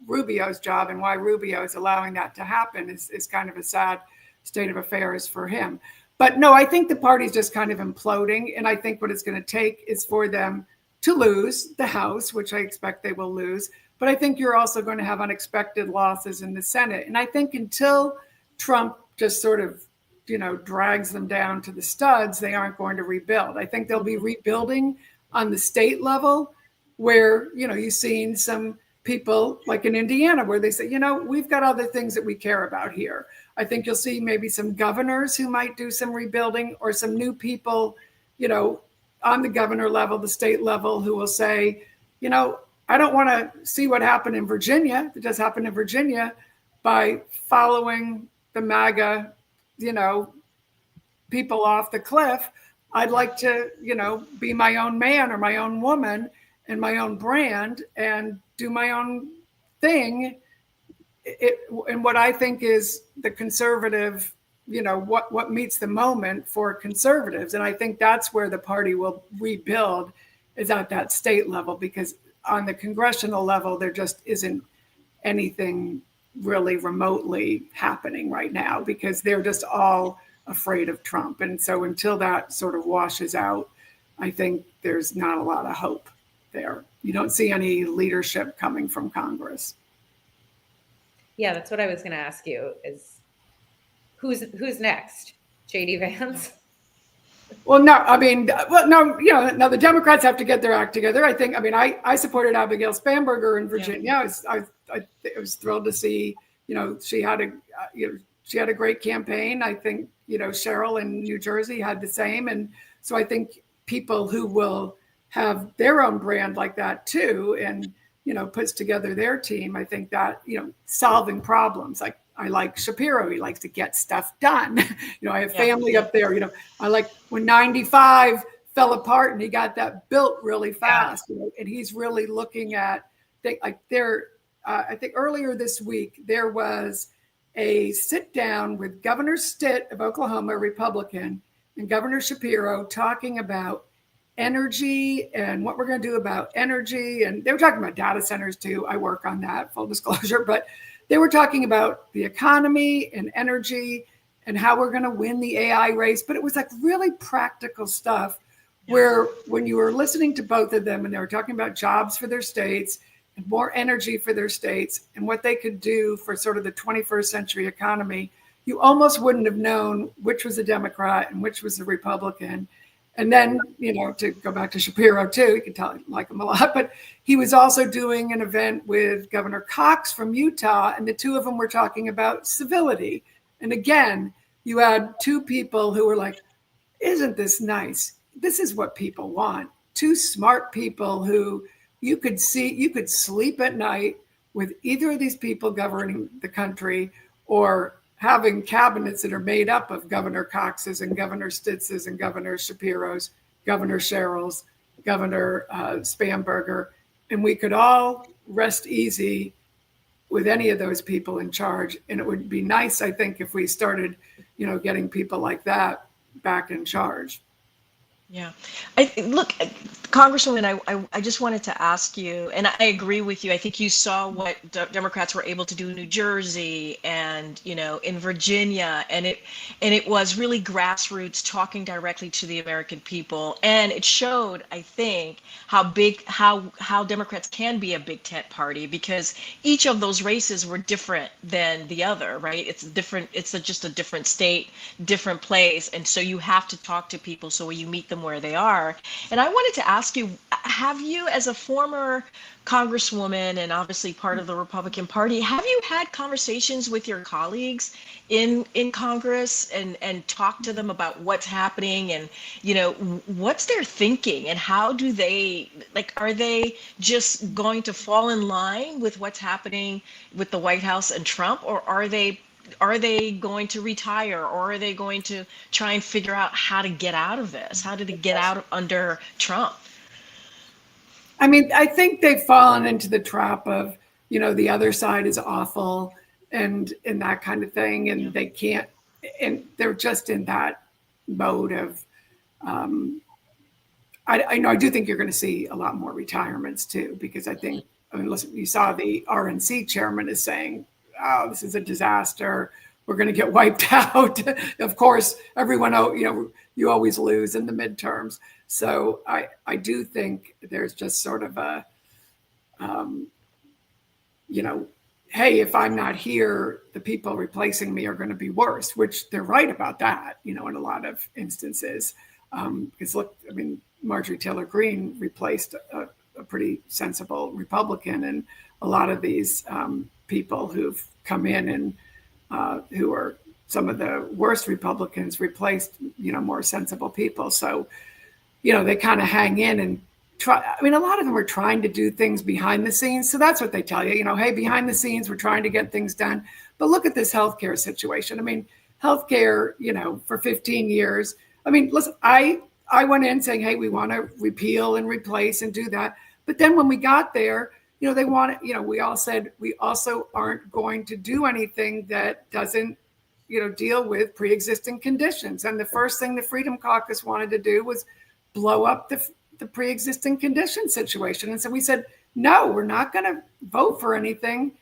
S5: Rubio's job and why Rubio is allowing that to happen is kind of a sad state of affairs for him. But no, I think the party's just kind of imploding, and I think what it's going to take is for them to lose the House, which I expect they will lose, but I think you're also going to have unexpected losses in the Senate. And I think until Trump just sort of, drags them down to the studs, they aren't going to rebuild. I think they'll be rebuilding on the state level where, you've seen some people like in Indiana where they say, we've got other things that we care about here. I think you'll see maybe some governors who might do some rebuilding, or some new people, on the governor level, the state level, who will say, I don't want to see what happened in Virginia, that just happened in Virginia, by following the MAGA, people off the cliff. I'd like to, be my own man or my own woman and my own brand and do my own thing. And what I think is the conservative, what meets the moment for conservatives. And I think that's where the party will rebuild, is at that state level, because on the congressional level, there just isn't anything really remotely happening right now, because they're just all afraid of Trump. And so until that sort of washes out, I think there's not a lot of hope there. You don't see any leadership coming from Congress.
S3: Yeah, that's what I was going to ask you, is who's next? JD Vance?
S5: Well, no, now the Democrats have to get their act together. I supported Abigail Spanberger in Virginia. Yeah. I was thrilled to see, she had a great campaign. I think, Cheryl in New Jersey had the same. And so I think people who will have their own brand like that too, and, puts together their team, I think that, solving problems, like I like Shapiro. He likes to get stuff done. I have family up there, I like when 95 fell apart and he got that built really fast, and he's really looking at I think earlier this week, there was a sit down with Governor Stitt of Oklahoma, Republican, and Governor Shapiro talking about energy and what we're going to do about energy. And they were talking about data centers too. I work on that, full disclosure, but they were talking about the economy and energy and how we're going to win the AI race. But it was like really practical stuff where when you were listening to both of them and they were talking about jobs for their states and more energy for their states and what they could do for sort of the 21st century economy, you almost wouldn't have known which was a Democrat and which was a Republican. And then, to go back to Shapiro too, you can tell I like him a lot, but he was also doing an event with Governor Cox from Utah, and the two of them were talking about civility. And again, you had two people who were like, isn't this nice? This is what people want. Two smart people who you could sleep at night with either of these people governing the country, or having cabinets that are made up of Governor Cox's and Governor Stitz's and Governor Shapiro's, Governor Sherrill's, Governor Spanberger, and we could all rest easy with any of those people in charge. And it would be nice, I think, if we started, getting people like that back in charge.
S2: Yeah. Look, Congresswoman, I just wanted to ask you, and I agree with you. I think you saw what Democrats were able to do in New Jersey and, in Virginia, and it was really grassroots, talking directly to the American people. And it showed, I think, how Democrats can be a big tent party, because each of those races were different than the other, right? It's different. It's just a different state, different place. And so you have to talk to people so you meet them where they are. And I wanted to ask you, have you, as a former Congresswoman and obviously part of the Republican Party, have you had conversations with your colleagues in Congress and talk to them about what's happening and, what's their thinking, and how do they, are they just going to fall in line with what's happening with the White House and Trump, or are they going to retire, or are they going to try and figure out how to get out of this? How did it get out under Trump?
S5: I think they've fallen into the trap of, the other side is awful and that kind of thing. And they can't, and they're just in that mode of, I do think you're going to see a lot more retirements too, because I think, listen, you saw the RNC chairman is saying, oh, this is a disaster. We're going to get wiped out. Of course, everyone, you always lose in the midterms. So I do think there's just sort of hey, if I'm not here, the people replacing me are going to be worse, which they're right about that, in a lot of instances. Because look, Marjorie Taylor Greene replaced a pretty sensible Republican, and a lot of these people who've come in and who are some of the worst Republicans replaced, more sensible people. So, they kind of hang in and try. A lot of them are trying to do things behind the scenes. So that's what they tell you, hey, behind the scenes, we're trying to get things done. But look at this healthcare situation. Healthcare, for 15 years. Listen, I went in saying, hey, we want to repeal and replace and do that. But then when we got there, they want it, we all said we also aren't going to do anything that doesn't, deal with pre-existing conditions. And the first thing the Freedom Caucus wanted to do was blow up the pre-existing condition situation. And so we said, no, we're not going to vote for anything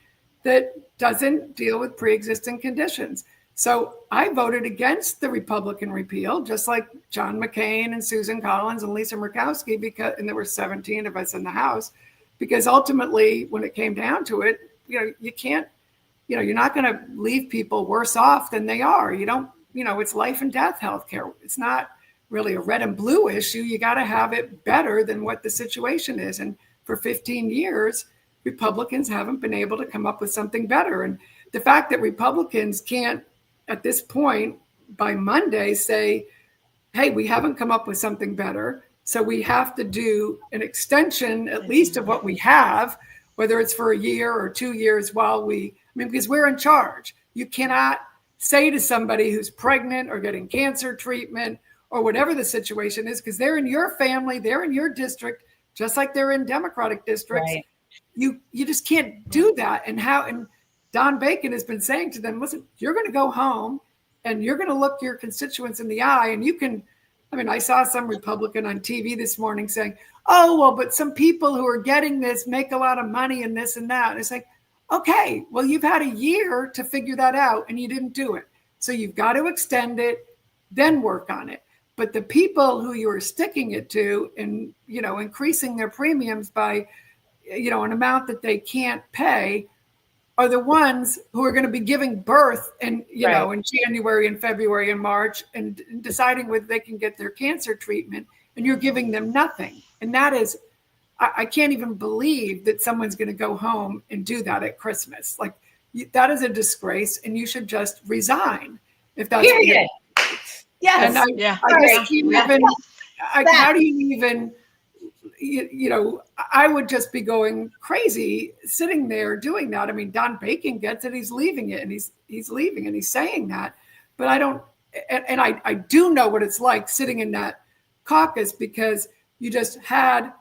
S5: that doesn't deal with pre-existing conditions. So I voted against the Republican repeal, just like John McCain and Susan Collins and Lisa Murkowski, and there were 17 of us in the House, because ultimately, when it came down to it, you can't, you're not going to leave people worse off than they are. You don't, it's life and death healthcare. It's not really a red and blue issue. You got to have it better than what the situation is. And for 15 years, Republicans haven't been able to come up with something better. And the fact that Republicans can't, at this point, by Monday, say, hey, we haven't come up with something better, so we have to do an extension, at least of what we have, whether it's for a year or 2 years while because we're in charge. You cannot say to somebody who's pregnant or getting cancer treatment or whatever the situation is, because they're in your family, they're in your district, just like they're in Democratic districts. Right. You just can't do that. And Don Bacon has been saying to them, listen, you're going to go home and you're going to look your constituents in the eye, and you can, I saw some Republican on TV this morning saying, oh, well, but some people who are getting this make a lot of money and this and that. And it's like, okay, well, you've had a year to figure that out and you didn't do it. So you've got to extend it, then work on it. But the people who you are sticking it to and, increasing their premiums by, an amount that they can't pay are the ones who are going to be giving birth and, in January and February and March and deciding whether they can get their cancer treatment, and you're giving them nothing. And that is, I can't even believe that someone's going to go home and do that at Christmas. Like, that is a disgrace, and you should just resign if that's
S3: Period. Yes.
S5: And I just even, how do you even, I would just be going crazy sitting there doing that. Don Bacon gets it. He's leaving it, and he's leaving, and he's saying that. But I don't, and I do know what it's like sitting in that caucus, because you just had,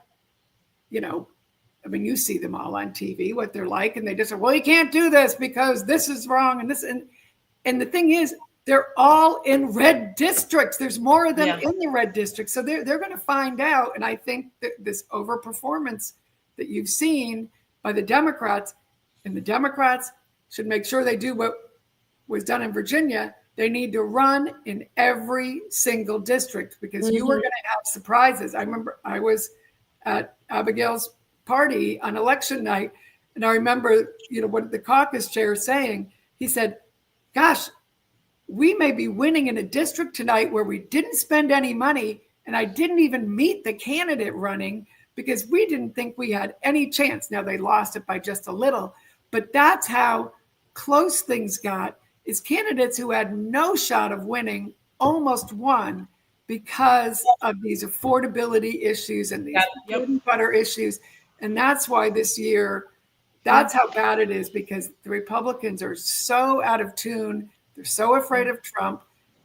S5: you see them all on TV, what they're like, and they just say, well, you can't do this because this is wrong. And this, and the thing is, they're all in red districts. There's more of them in the red districts. So they're going to find out. And I think that this overperformance that you've seen by the Democrats, and the Democrats should make sure they do what was done in Virginia. They need to run in every single district, because you are going to have surprises. I remember I was at Abigail's party on election night, and I remember, what the caucus chair saying. He said, gosh, we may be winning in a district tonight where we didn't spend any money, and I didn't even meet the candidate running because we didn't think we had any chance. Now, they lost it by just a little, but that's how close things got, is candidates who had no shot of winning almost won because of these affordability issues and these bread and butter issues. And that's why this year, that's how bad it is, because the Republicans are so out of tune. They're so afraid of Trump,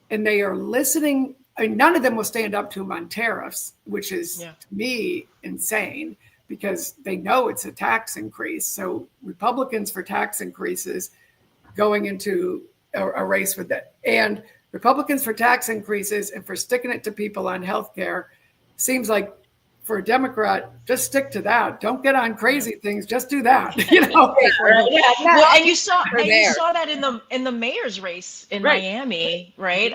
S5: and they are listening. None of them will stand up to him on tariffs, which is, to me, insane, because they know it's a tax increase. So Republicans for tax increases going into a race with that. And Republicans for tax increases and for sticking it to people on healthcare seems like, for a Democrat, just stick to that. Don't get on crazy things. Just do that.
S2: Well, and you saw that in the mayor's race in Miami, right?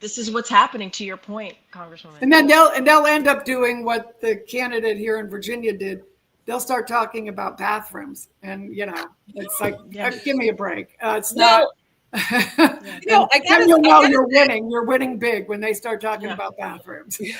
S2: This is what's happening, to your point, Congresswoman.
S5: And then they'll end up doing what the candidate here in Virginia did. they'll start talking about bathrooms, and it's like, give me a break. It's
S1: Well,
S5: not.
S1: I gotta,
S5: you'll know you're winning. You're winning big when they start talking about bathrooms.
S1: You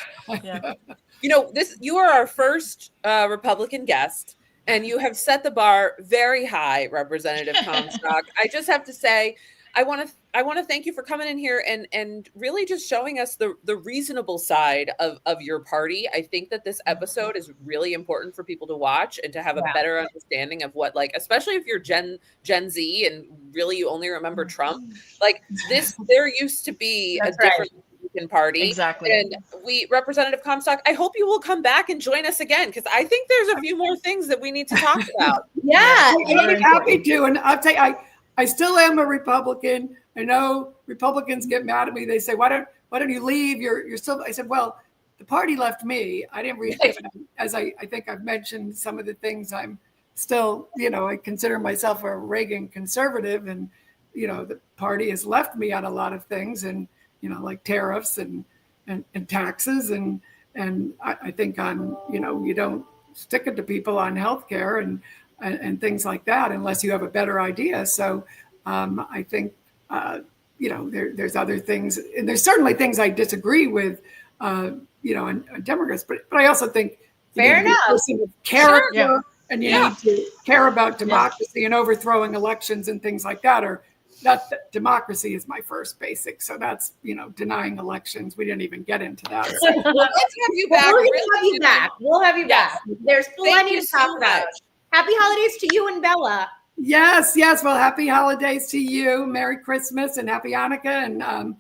S1: are our first Republican guest, and you have set the bar very high, Representative Comstock. I just have to say, I want to thank you for coming in here and really just showing us the reasonable side of your party. I think that this episode is really important for people to watch and to have a better understanding of what, like, especially if you're Gen Z and really you only remember Trump, like there used to be a different Republican Party.
S2: Exactly.
S1: And Representative Comstock, I hope you will come back and join us again, because I think there's a few more things that we need to talk about.
S5: I'd be happy to. And I'll tell you, I still am a Republican. I know Republicans get mad at me. They say, why don't you leave? You're still, I said, well, the party left me. I didn't really, as I think I've mentioned some of the things, I'm still, I consider myself a Reagan conservative, and, the party has left me on a lot of things, and, like tariffs and taxes. And I think on, you don't stick it to people on healthcare and things like that unless you have a better idea. So I think, there's other things, and there's certainly things I disagree with, and Democrats, but I also think
S3: fair enough.
S5: Person of character, and you need to care about democracy and overthrowing elections and things like that. Or that democracy is my first basic. So that's, denying elections. We didn't even get into that. So.
S1: Let's have you back.
S3: We'll have you back. There's plenty to talk about. Happy holidays to you and Bella.
S5: Yes. Well, happy holidays to you. Merry Christmas and happy Hanukkah. And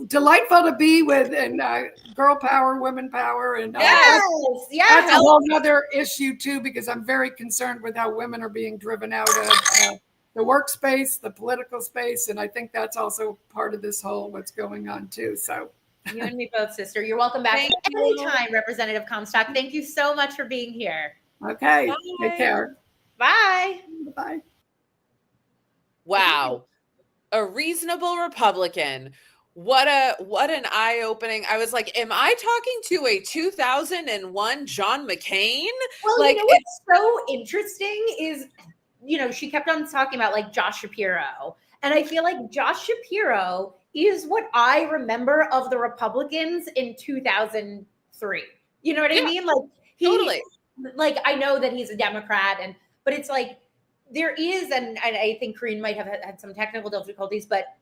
S5: delightful to be with, and girl power, women power. And that's a whole other issue too, because I'm very concerned with how women are being driven out of the workspace, the political space. And I think that's also part of this whole what's going on too. So
S3: you and me both, sister. You're welcome back anytime, Representative Comstock. Thank you so much for being here.
S5: Okay.
S1: Bye.
S5: Take care.
S3: Bye.
S5: Bye.
S1: Wow. A reasonable Republican. What an eye-opening. I was like, am I talking to a 2001 John McCain?
S3: Well,
S1: like,
S3: what's so interesting is, she kept on talking about like Josh Shapiro. And I feel like Josh Shapiro is what I remember of the Republicans in 2003. You know what I mean? Like
S1: totally.
S3: Like, I know that he's a Democrat, but it's like there is, and I think Karine might have had some technical difficulties, but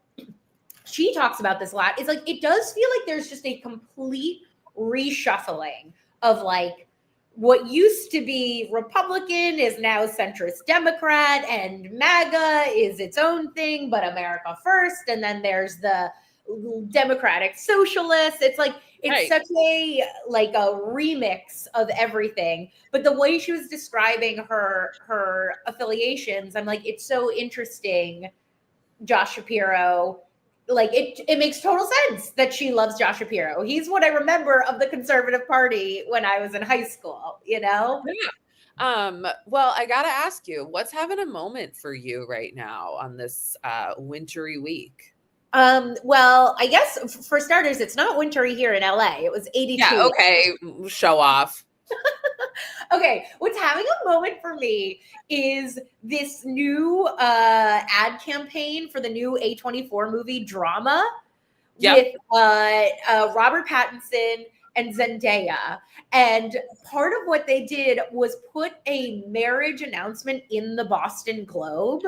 S3: she talks about this a lot. It's like, it does feel like there's just a complete reshuffling of like what used to be Republican is now centrist Democrat, and MAGA is its own thing, but America first. And then there's the Democratic Socialists. It's like, it's such a remix of everything. But the way she was describing her affiliations, I'm like, it's so interesting. Josh Shapiro, like it makes total sense that she loves Josh Shapiro. He's what I remember of the Conservative Party when I was in high school,
S1: Yeah. Well, I gotta ask you, what's having a moment for you right now on this wintry week?
S3: Well, I guess for starters, it's not wintry here in LA. It was 82.
S1: Yeah, okay, show off.
S3: Okay, what's having a moment for me is this new ad campaign for the new A24 movie Drama with Robert Pattinson and Zendaya. And part of what they did was put a marriage announcement in the Boston Globe.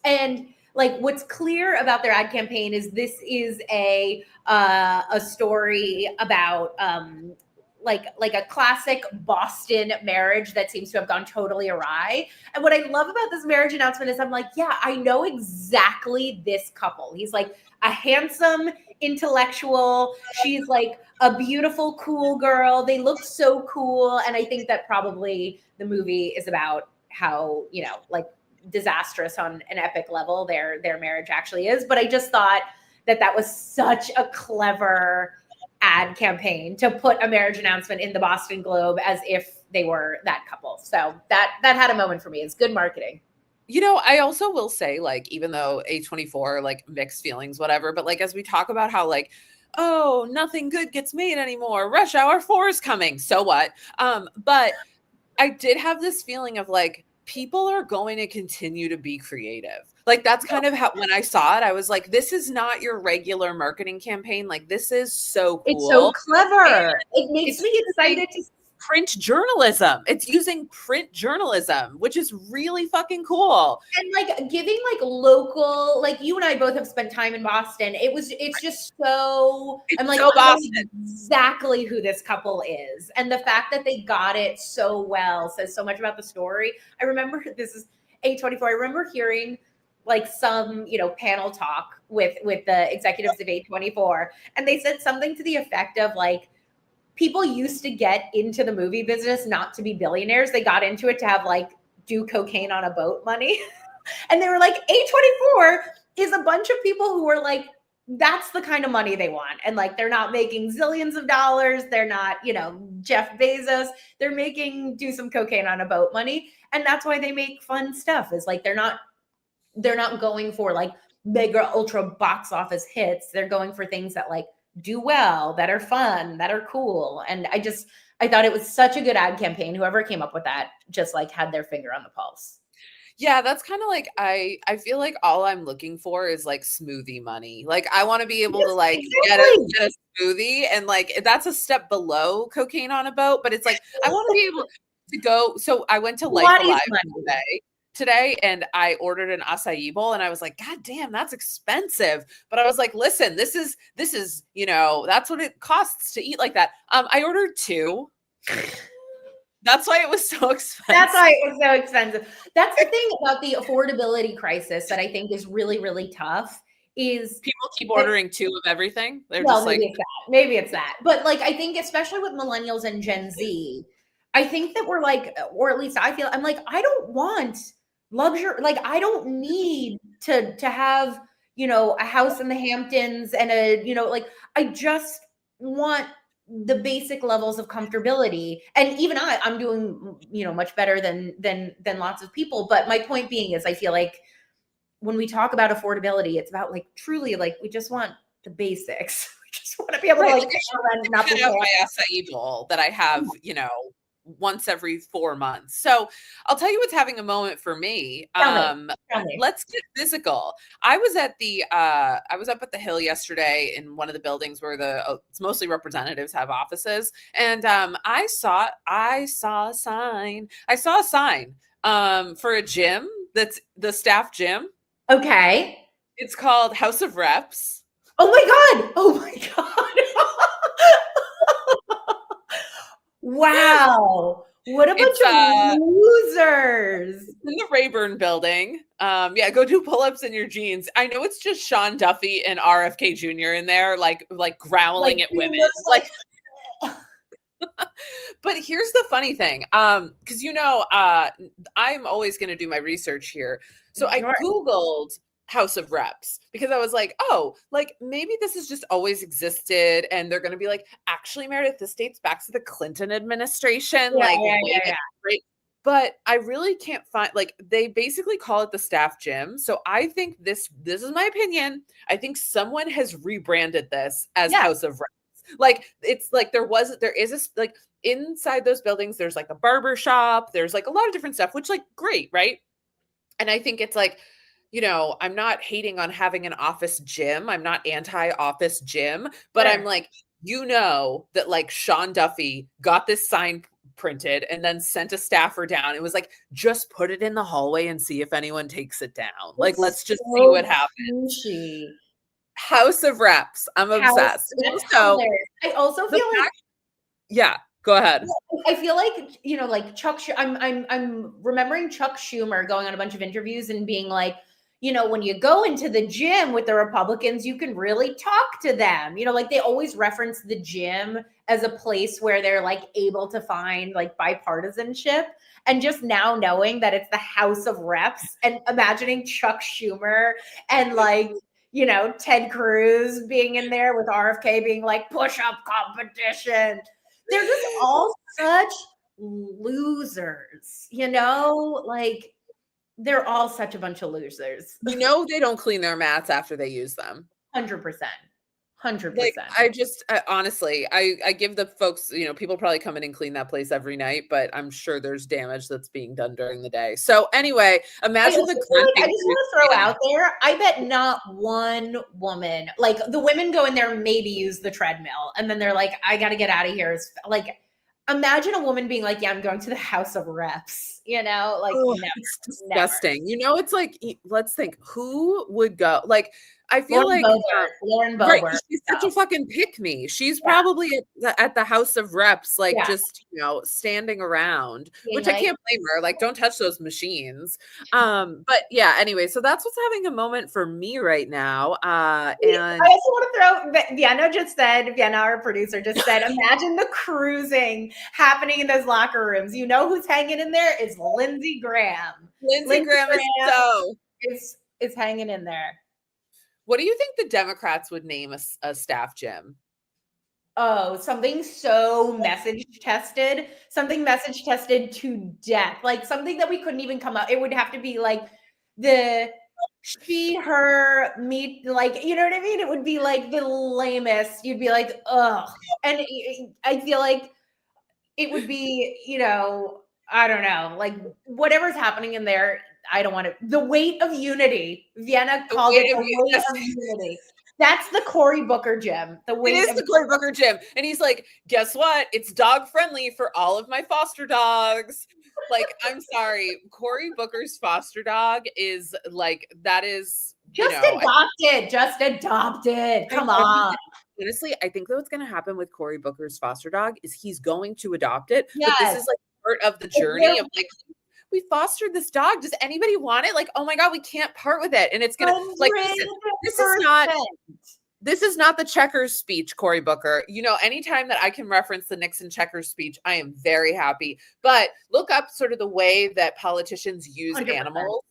S3: And like, what's clear about their ad campaign is this is a story about like a classic Boston marriage that seems to have gone totally awry. And what I love about this marriage announcement is I'm like, yeah, I know exactly this couple. He's like a handsome intellectual. She's like a beautiful, cool girl. They look so cool. And I think that probably the movie is about how, like disastrous on an epic level their marriage actually is. But I just thought that was such a clever ad campaign to put a marriage announcement in the Boston Globe as if they were that couple. So that had a moment for me. It's good marketing.
S1: I also will say, like, even though A24, like, mixed feelings, whatever, but like, as we talk about how like, oh, nothing good gets made anymore. Rush Hour 4 is coming. So what? But I did have this feeling of like, people are going to continue to be creative. Like, that's kind of how, when I saw it, I was like, this is not your regular marketing campaign. Like, this is so cool.
S3: It's so clever.
S1: And
S3: It makes me excited to
S1: print journalism. It's using print journalism, which is really fucking cool.
S3: and like giving like local, like you and I both have spent time in Boston. It's just so I'm like,
S1: so
S3: I know
S1: Boston.
S3: exactly who this couple is. And the fact that they got it so well says so much about the story. I remember, this is 824. I remember hearing like some, panel talk with the executives of 824, and they said something to the effect of like, people used to get into the movie business not to be billionaires. They got into it to have like do cocaine on a boat money. And they were like, A24 is a bunch of people who are like, that's the kind of money they want. And like, they're not making zillions of dollars. They're not, Jeff Bezos. They're making do some cocaine on a boat money. And that's why they make fun stuff, is like, they're not going for like mega ultra box office hits. They're going for things that like do well, that are fun, that are cool. And I thought it was such a good ad campaign. Whoever came up with that just like had their finger on the pulse.
S1: Yeah, that's kind of like, I feel like all I'm looking for is like smoothie money. Like, I want to be able to like get a smoothie, and like that's a step below cocaine on a boat, but it's like, I want to be able to go. So I went to Life Alive today, and I ordered an acai bowl, and I was like, God damn, that's expensive. But I was like, listen, this is, that's what it costs to eat like that. I ordered 2. That's why it was so expensive.
S3: That's why it was so expensive. That's the thing about the affordability crisis that I think is really, really tough, is
S1: people keep ordering 2 of everything. They're
S3: well,
S1: just like,
S3: maybe it's that. But like, I think especially with millennials and Gen Z, I think that we're like, or at least I feel, I'm like, I don't want luxury. Like, I don't need to have, a house in the Hamptons and like, I just want the basic levels of comfortability. And even I'm doing, much better than lots of people. But my point being is, I feel like when we talk about affordability, it's about like, truly, like, we just want the basics. We just want to be able to like
S1: not my acai bowl that I have, once every 4 months. So I'll tell you what's having a moment for me.
S3: Tell me.
S1: Let's get physical. I was up at the Hill yesterday in one of the buildings where it's mostly representatives have offices. And I saw a sign for a gym that's the staff gym.
S3: Okay.
S1: It's called House of Reps.
S3: Oh my God. Wow. What a bunch of losers.
S1: In the Rayburn building. Yeah, go do pull-ups in your jeans. I know it's just Sean Duffy and RFK Jr. in there, like growling at women. Like, but here's the funny thing. Because I'm always gonna do my research here. So I Googled House of Reps because I was like, oh, like maybe this has just always existed, and they're going to be like, actually, Meredith, this dates back to the Clinton administration.
S3: Yeah.
S1: Right. But I really can't find, like, they basically call it the staff gym. So I think this is my opinion. I think someone has rebranded this as House of Reps. Like, it's like there is like inside those buildings, there's like a barber shop, there's like a lot of different stuff, which like great, right? And I think it's like, I'm not hating on having an office gym. I'm not anti-office gym, but I'm like, that like Sean Duffy got this sign printed and then sent a staffer down. It was like, just put it in the hallway and see if anyone takes it down. Like, let's just see what happens. House of Reps. I'm obsessed.
S3: So I also feel like,
S1: yeah, go ahead.
S3: I feel like, like Chuck, I'm remembering Chuck Schumer going on a bunch of interviews and being like, when you go into the gym with the Republicans, you can really talk to them. Like they always reference the gym as a place where they're like able to find like bipartisanship. And just now knowing that it's the House of Reps and imagining Chuck Schumer and like, Ted Cruz being in there with RFK being like push-up competition. They're just all such losers, like they're all such a bunch of losers.
S1: They don't clean their mats after they use them.
S3: 100%. 100%.
S1: Like, honestly, I give the folks, people probably come in and clean that place every night, but I'm sure there's damage that's being done during the day. So anyway, imagine
S3: I
S1: the
S3: just want
S1: grunting.
S3: to throw out there, I bet not one woman, like the women go in there, maybe use the treadmill, and then they're like, I got to get out of here. Like, imagine a woman being like, yeah, I'm going to the House of Reps, like,
S1: Oh,
S3: never,
S1: it's
S3: never.
S1: disgusting. It's like, let's think, who would go? Like, I feel
S3: Lauren
S1: right,
S3: Boebert.
S1: she's such a fucking pick me. She's
S3: Yeah.
S1: probably at the House of Reps, like,
S3: Yeah.
S1: just standing around,
S3: Being
S1: which I
S3: like,
S1: can't blame her. Like, don't touch those machines. But yeah, anyway, so that's what's having a moment for me right now. And
S3: I also want to throw, Vienna, our producer, just said, imagine the cruising happening in those locker rooms. You know who's hanging in there is Lindsey Graham.
S1: Lindsey Graham
S3: is hanging in there.
S1: What do you think the Democrats would name a staff gym?
S3: Oh, something so message tested to death. Like something that we couldn't even come up. It would have to be like the she, her, me, like, you know what I mean? It would be like the lamest. You'd be like, ugh. And I feel like it would be, I don't know, like whatever's happening in there. I don't want to. The weight of unity. Vienna called it the weight of unity. That's the Cory Booker gym. The weight
S1: it is the Cory Booker gym. And he's like, guess what? It's dog friendly for all of my foster dogs. Like, I'm sorry. Cory Booker's foster dog is like, that is
S3: just adopted. Come on.
S1: Honestly, I think that what's going to happen with Cory Booker's foster dog is he's going to adopt it.
S3: Yes.
S1: But this is like part of the journey of like, we fostered this dog. Does anybody want it? Like, oh my God, we can't part with it. And it's going to like, this is not the checkers speech, Cory Booker. Anytime that I can reference the Nixon checkers speech, I am very happy. But look up sort of the way that politicians use
S3: 100%.
S1: animals.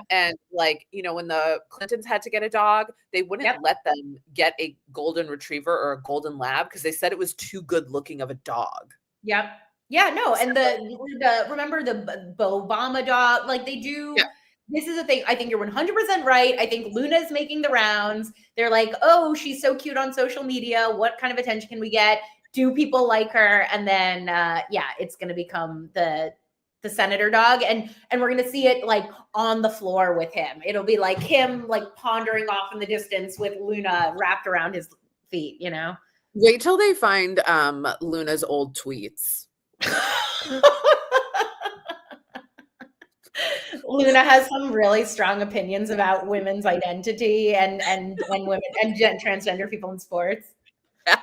S1: And like, when the Clintons had to get a dog, they wouldn't let them get a golden retriever or a golden lab because they said it was too good looking of a dog.
S3: Yep. Yeah, no. And the remember the Obama dog, like they do. Yeah. This is the thing. I think you're 100% right. I think Luna is making the rounds. They're like, oh, she's so cute on social media. What kind of attention can we get? Do people like her? And then, it's going to become the senator dog. And we're going to see it like on the floor with him. It'll be like him like pondering off in the distance with Luna wrapped around his feet,
S1: Wait till they find Luna's old tweets.
S3: Luna has some really strong opinions about women's identity and women and transgender people in sports.
S1: Yeah.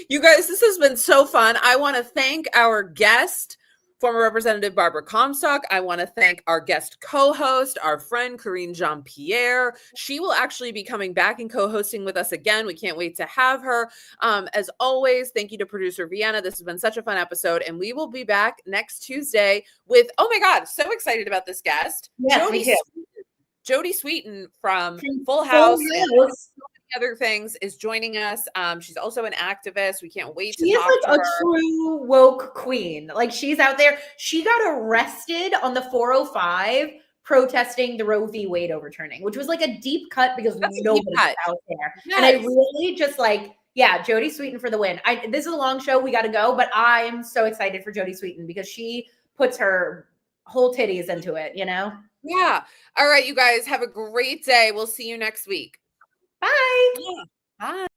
S1: You guys, this has been so fun. I want to thank our guest, former Representative Barbara Comstock. I want to thank our guest co-host, our friend Karine Jean-Pierre. She will actually be coming back and co-hosting with us again. We can't wait to have her. As always, thank you to producer Vienna. This has been such a fun episode, and we will be back next Tuesday with, oh my God, so excited about this guest.
S3: Yes,
S1: Jodie Sweetin from Full House. And other things is joining us. She's also an activist. We can't wait to talk to her. She is like a
S3: true woke queen. Like she's out there. She got arrested on the 405 protesting the Roe v. Wade overturning, which was like a deep cut because nobody's out there. Yes. And I really just like, Jodie Sweetin for the win. This is a long show. We got to go, but I'm so excited for Jodie Sweetin because she puts her whole titties into it,
S1: Yeah. All right, you guys have a great day. We'll see you next week.
S3: Bye.
S1: Yeah. Bye.